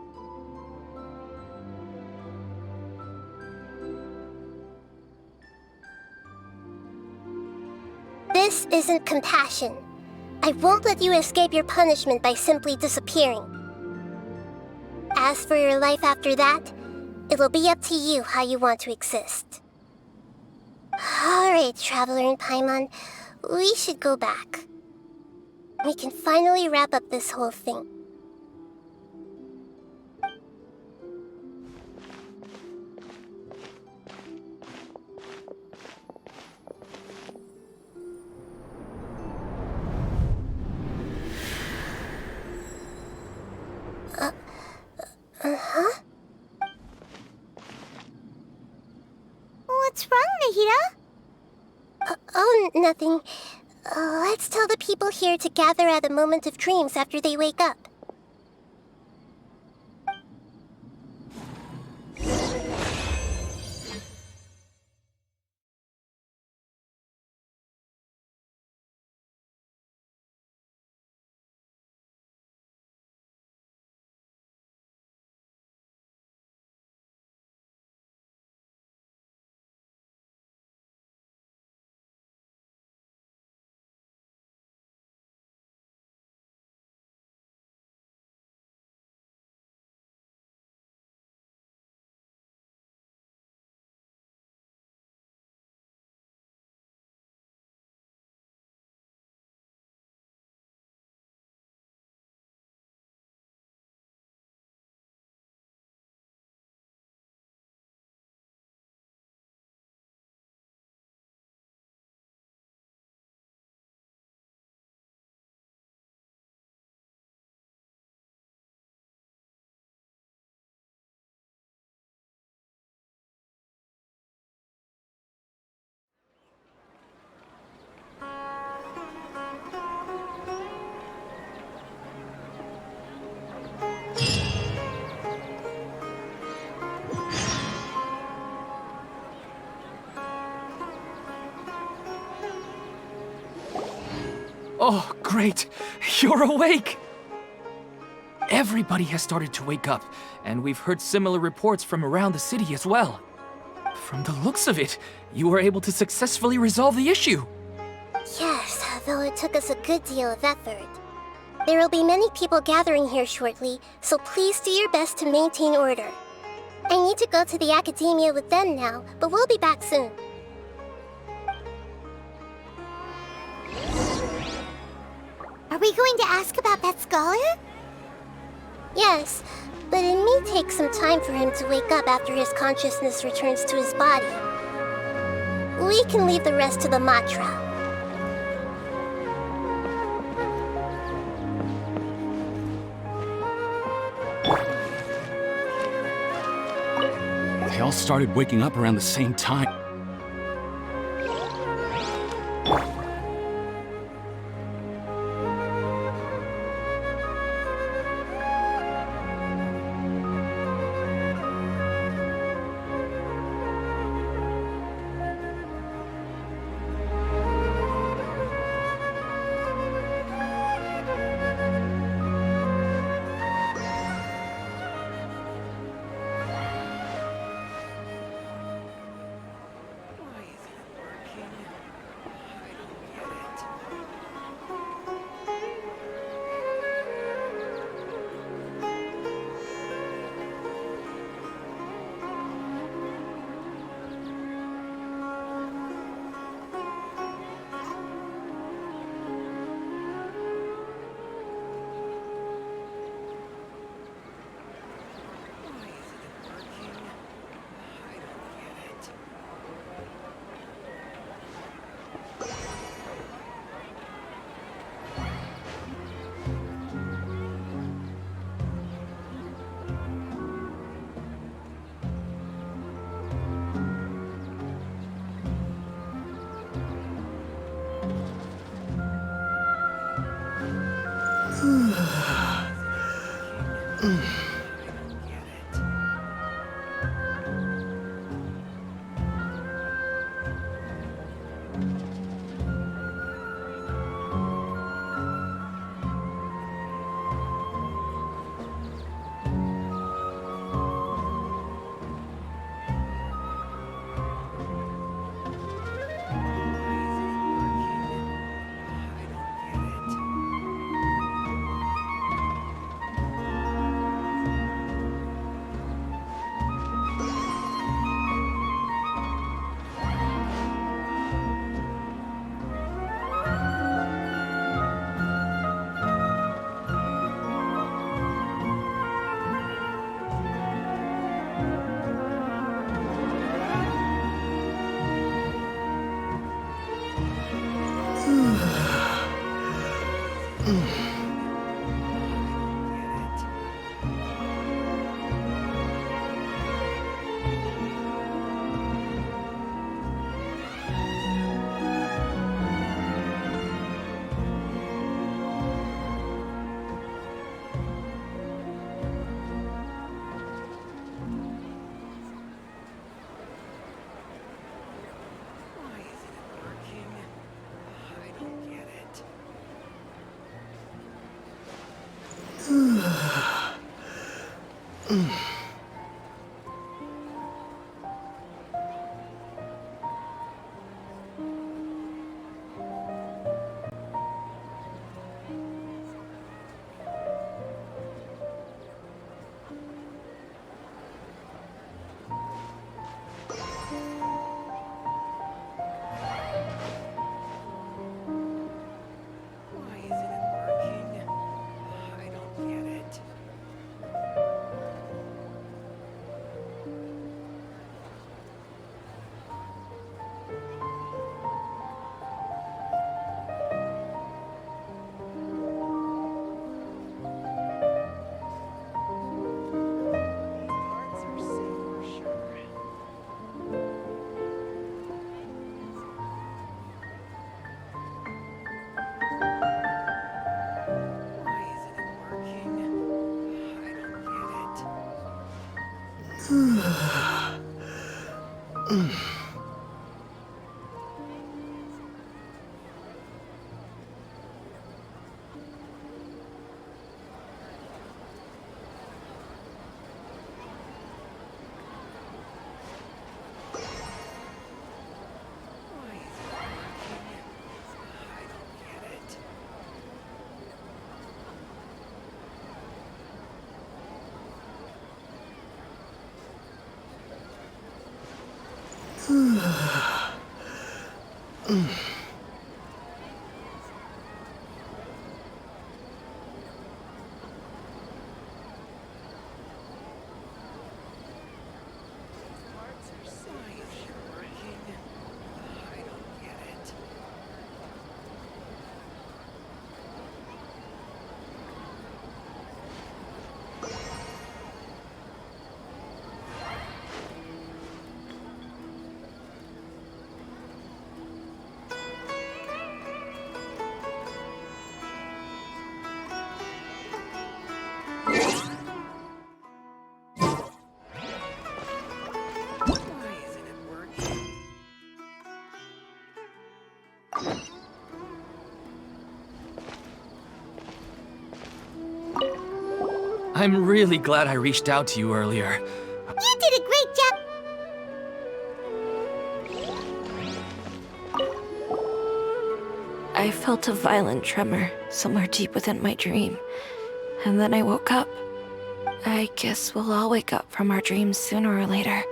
This isn't compassion. I won't let you escape your punishment by simply disappearing. As for your life after that, it'll be up to you how you want to exist. Alright, Traveler and Paimon, we should go back. We can finally wrap up this whole thing. Uh-huh? What's wrong, Nahida? Oh, nothing. Let's tell the people here to gather at a moment of dreams after they wake up. Oh, great! You're awake! Everybody has started to wake up, and we've heard similar reports from around the city as well. From the looks of it, you were able to successfully resolve the issue. Yes, though it took us a good deal of effort. There will be many people gathering here shortly, so please do your best to maintain order. I need to go to the academia with them now, but we'll be back soon. Are we going to ask about that scholar? Yes, but it may take some time for him to wake up after his consciousness returns to his body. We can leave the rest to the Matra. They all started waking up around the same time. I'm really glad I reached out to you earlier. You did a great job. I felt a violent tremor somewhere deep within my dream, and then I woke up. I guess we'll all wake up from our dreams sooner or later.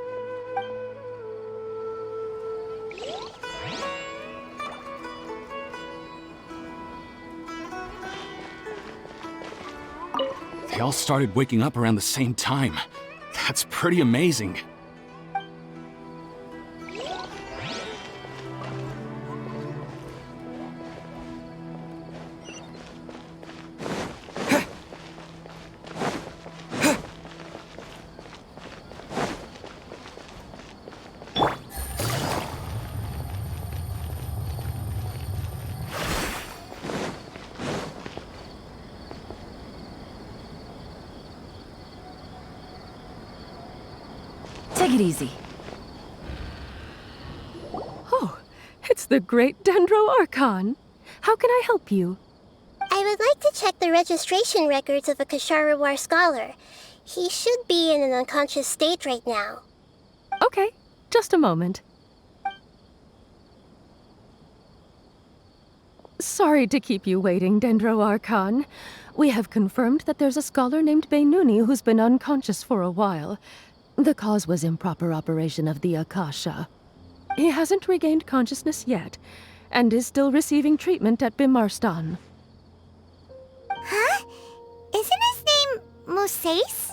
They all started waking up around the same time. That's pretty amazing. Take it easy. Oh, it's the great Dendro Archon. How can I help you? I would like to check the registration records of a Kasharawar scholar. He should be in an unconscious state right now. Okay, just a moment. Sorry to keep you waiting, Dendro Archon. We have confirmed that there's a scholar named Beinuni who's been unconscious for a while. The cause was improper operation of the Akasha. He hasn't regained consciousness yet, and is still receiving treatment at Bimarstan. Huh? Isn't his name Musace?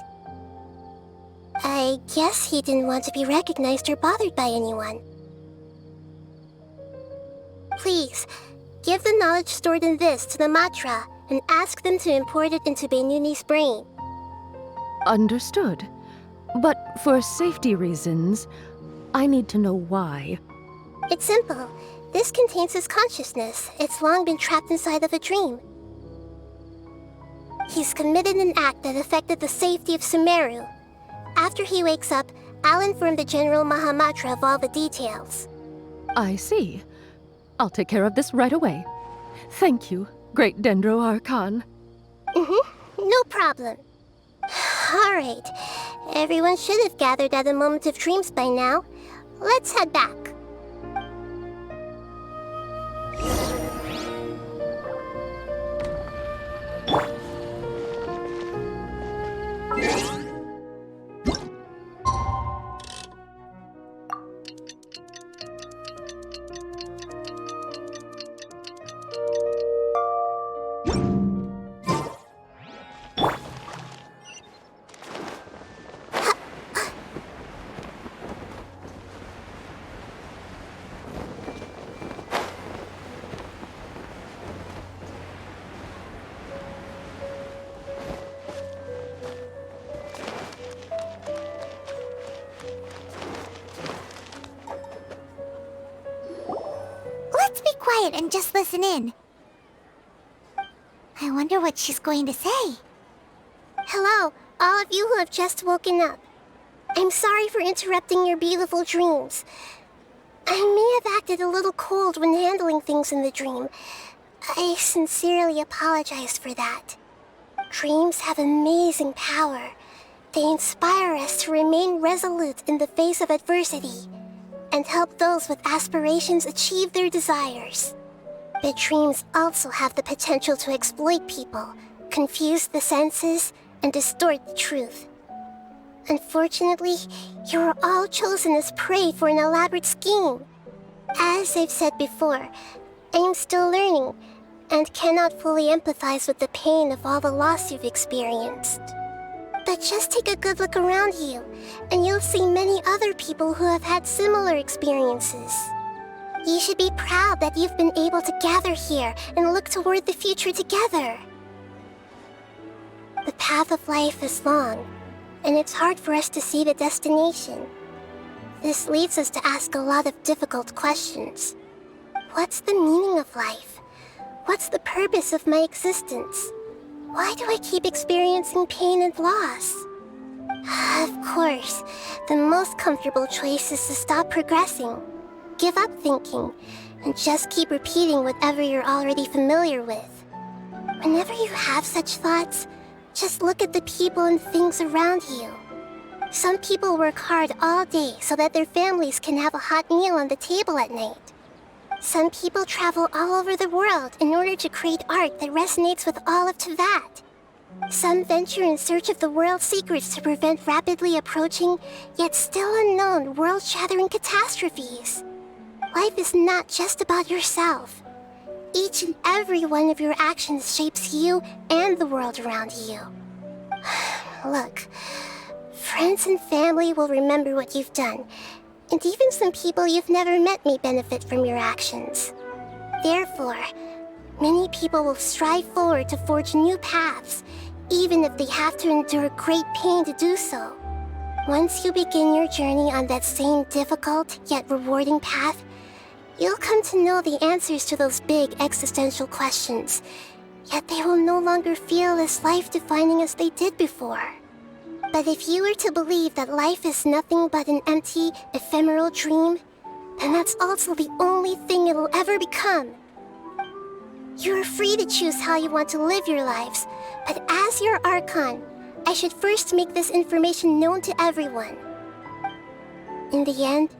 I guess he didn't want to be recognized or bothered by anyone. Please, give the knowledge stored in this to the Matra, and ask them to import it into Benuni's brain. Understood. But for safety reasons, I need to know why. It's simple. This contains his consciousness. It's long been trapped inside of a dream. He's committed an act that affected the safety of Sumeru. After he wakes up, I'll inform the General Mahamatra of all the details. I see. I'll take care of this right away. Thank you, Great Dendro Archon. No problem. Alright. Everyone should have gathered at the Moment of Dreams by now. Let's head back. Let's be quiet and just listen in. I wonder what she's going to say. Hello, all of you who have just woken up. I'm sorry for interrupting your beautiful dreams. I may have acted a little cold when handling things in the dream. I sincerely apologize for that. Dreams have amazing power. They inspire us to remain resolute in the face of adversity and help those with aspirations achieve their desires. But dreams also have the potential to exploit people, confuse the senses, and distort the truth. Unfortunately, you are all chosen as prey for an elaborate scheme. As I've said before, I am still learning and cannot fully empathize with the pain of all the loss you've experienced. But just take a good look around you, and you'll see many other people who have had similar experiences. You should be proud that you've been able to gather here and look toward the future together. The path of life is long, and it's hard for us to see the destination. This leads us to ask a lot of difficult questions. What's the meaning of life? What's the purpose of my existence? Why do I keep experiencing pain and loss? Of course, the most comfortable choice is to stop progressing, give up thinking, and just keep repeating whatever you're already familiar with. Whenever you have such thoughts, just look at the people and things around you. Some people work hard all day so that their families can have a hot meal on the table at night. Some people travel all over the world in order to create art that resonates with all of Teyvat. Some venture in search of the world's secrets to prevent rapidly approaching, yet still unknown, world-shattering catastrophes. Life is not just about yourself. Each and every one of your actions shapes you and the world around you. Look, friends and family will remember what you've done, and even some people you've never met may benefit from your actions. Therefore, many people will strive forward to forge new paths, even if they have to endure great pain to do so. Once you begin your journey on that same difficult yet rewarding path, you'll come to know the answers to those big existential questions, yet they will no longer feel as life-defining as they did before. But if you were to believe that life is nothing but an empty, ephemeral dream, then that's also the only thing it'll ever become. You are free to choose how you want to live your lives, but as your Archon, I should first make this information known to everyone. In the end,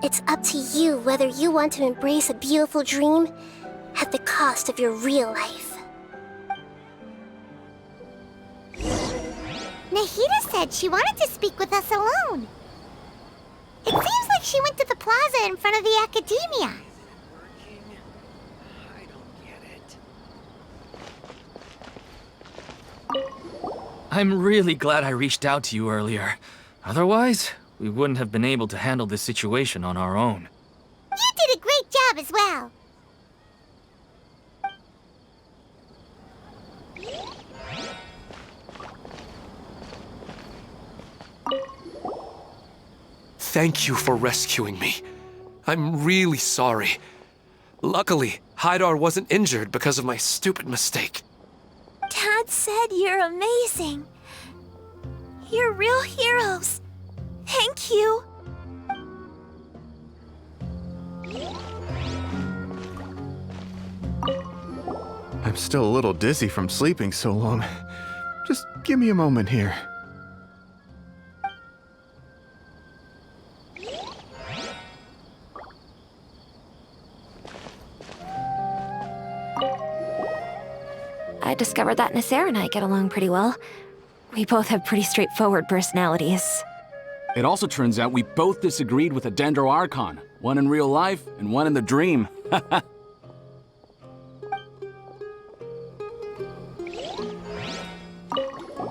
it's up to you whether you want to embrace a beautiful dream at the cost of your real life. Nahida said she wanted to speak with us alone. It seems like she went to the plaza in front of the academia. I'm really glad I reached out to you earlier. Otherwise, we wouldn't have been able to handle this situation on our own. You did a great job as well. thank you for rescuing me. I'm really sorry. Luckily, Haidar wasn't injured because of my stupid mistake. Dad said you're amazing. You're real heroes. Thank you. I'm still a little dizzy from sleeping so long. Just give me a moment here. I discovered that Nasser and I get along pretty well. We both have pretty straightforward personalities. It also turns out we both disagreed with a Dendro Archon, one in real life and one in the dream.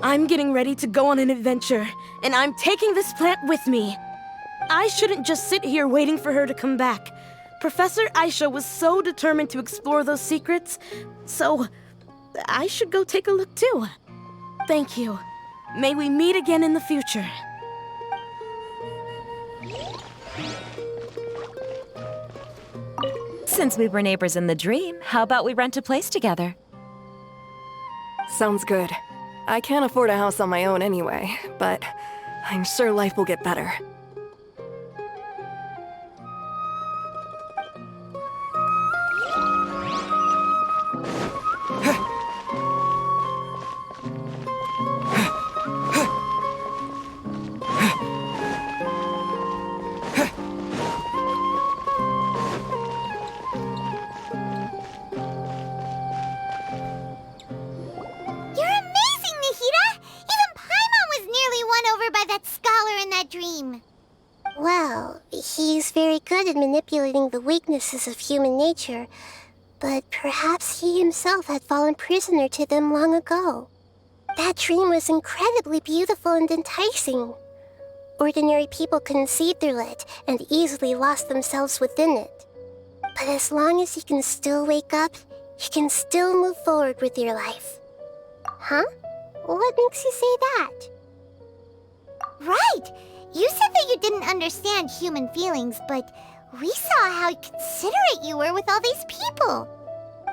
I'm getting ready to go on an adventure, and I'm taking this plant with me. I shouldn't just sit here waiting for her to come back. Professor Aisha was so determined to explore those secrets, so I should go take a look too. Thank you. May we meet again in the future. Since we were neighbors in the dream, how about we rent a place together? Sounds good. I can't afford a house on my own anyway, but I'm sure life will get better. Well, he's very good at manipulating the weaknesses of human nature, but perhaps he himself had fallen prisoner to them long ago. That dream was incredibly beautiful and enticing. Ordinary people couldn't see through it and easily lost themselves within it. But as long as you can still wake up, you can still move forward with your life. Huh? What makes you say that? Right! You said that you didn't understand human feelings, but we saw how considerate you were with all these people.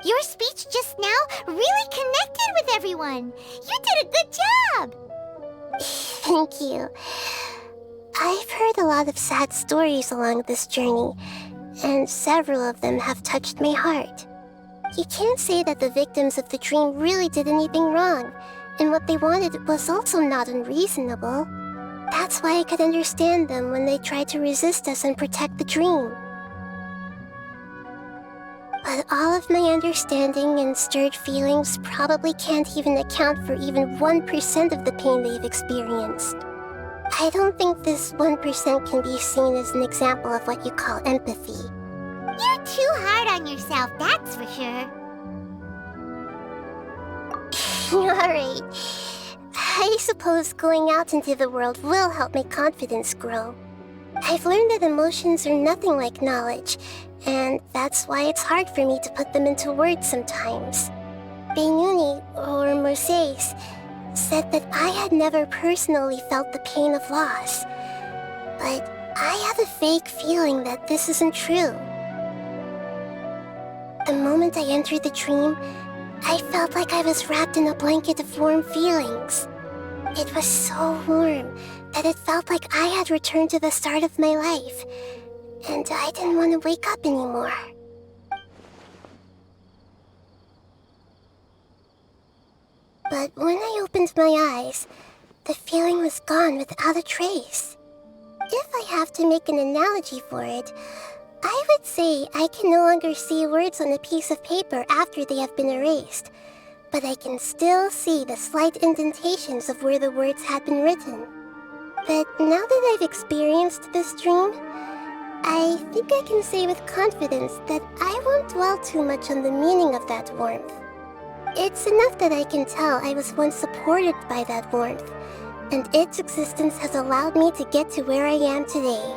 Your speech just now really connected with everyone. You did a good job! Thank you. I've heard a lot of sad stories along this journey, and several of them have touched my heart. You can't say that the victims of the dream really did anything wrong, and what they wanted was also not unreasonable. That's why I could understand them when they tried to resist us and protect the dream. But all of my understanding and stirred feelings probably can't even account for even 1% of the pain they've experienced. I don't think this 1% can be seen as an example of what you call empathy. You're too hard on yourself, that's for sure. Alright. I suppose going out into the world will help my confidence grow. I've learned that emotions are nothing like knowledge, and that's why it's hard for me to put them into words sometimes. Beinuni, or Mercedes, said that I had never personally felt the pain of loss, but I have a vague feeling that this isn't true. The moment I entered the dream, I felt like I was wrapped in a blanket of warm feelings. It was so warm that it felt like I had returned to the start of my life, and I didn't want to wake up anymore. But when I opened my eyes, the feeling was gone without a trace. If I have to make an analogy for it, I would say I can no longer see words on a piece of paper after they have been erased, but I can still see the slight indentations of where the words had been written. But now that I've experienced this dream, I think I can say with confidence that I won't dwell too much on the meaning of that warmth. It's enough that I can tell I was once supported by that warmth, and its existence has allowed me to get to where I am today.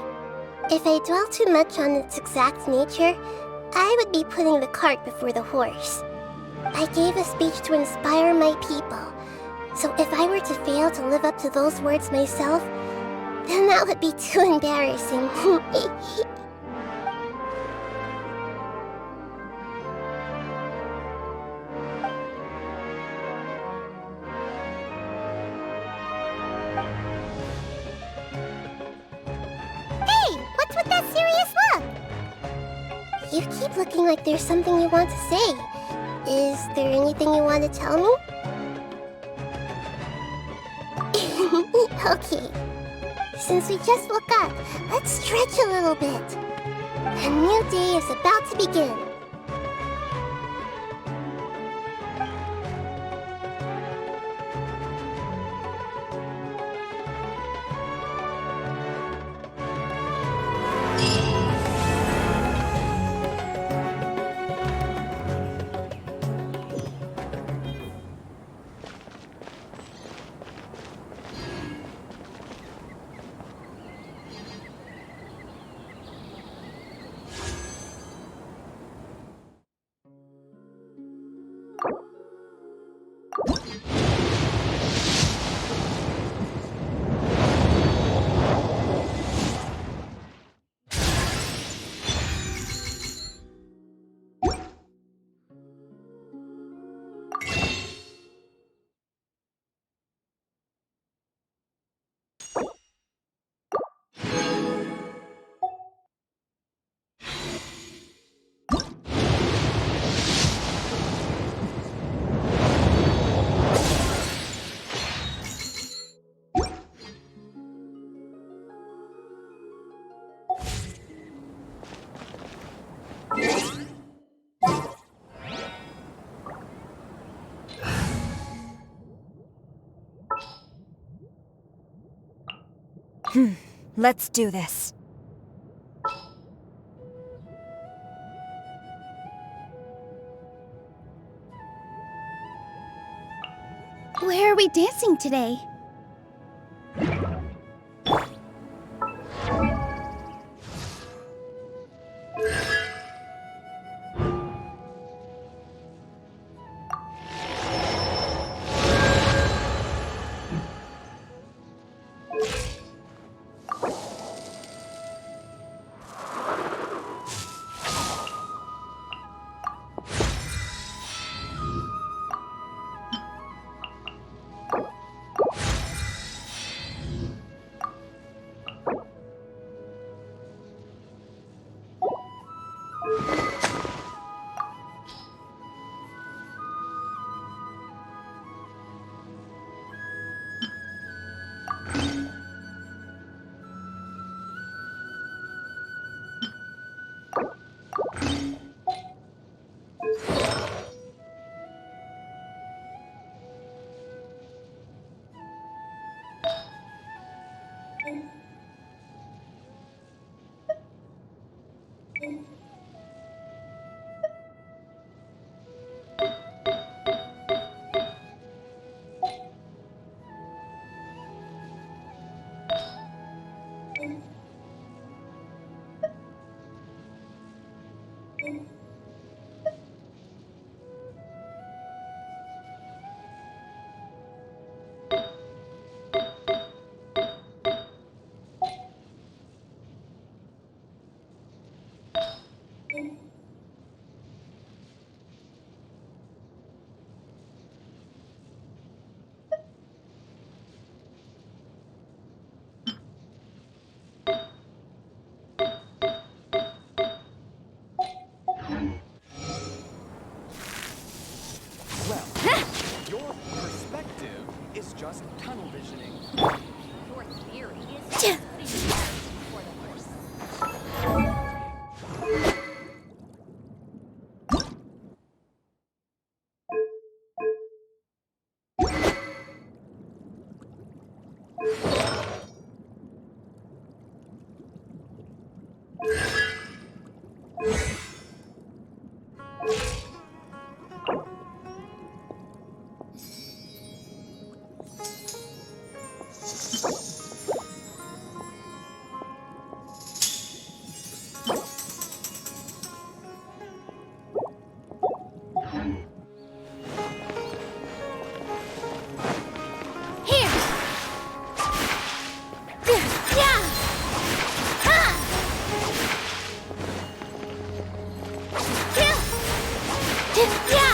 If I dwell too much on its exact nature, I would be putting the cart before the horse. I gave a speech to inspire my people, so if I were to fail to live up to those words myself, then that would be too embarrassing. Hey, what's with that serious look? You keep looking like there's something you want to say. Is there anything you want to tell me? Okay. Since we just woke up, let's stretch a little bit. A new day is about to begin. Let's do this. Where are we dancing today? Your perspective is just tunnel visioning. Your theory is just putting the cart before the horse. Yeah!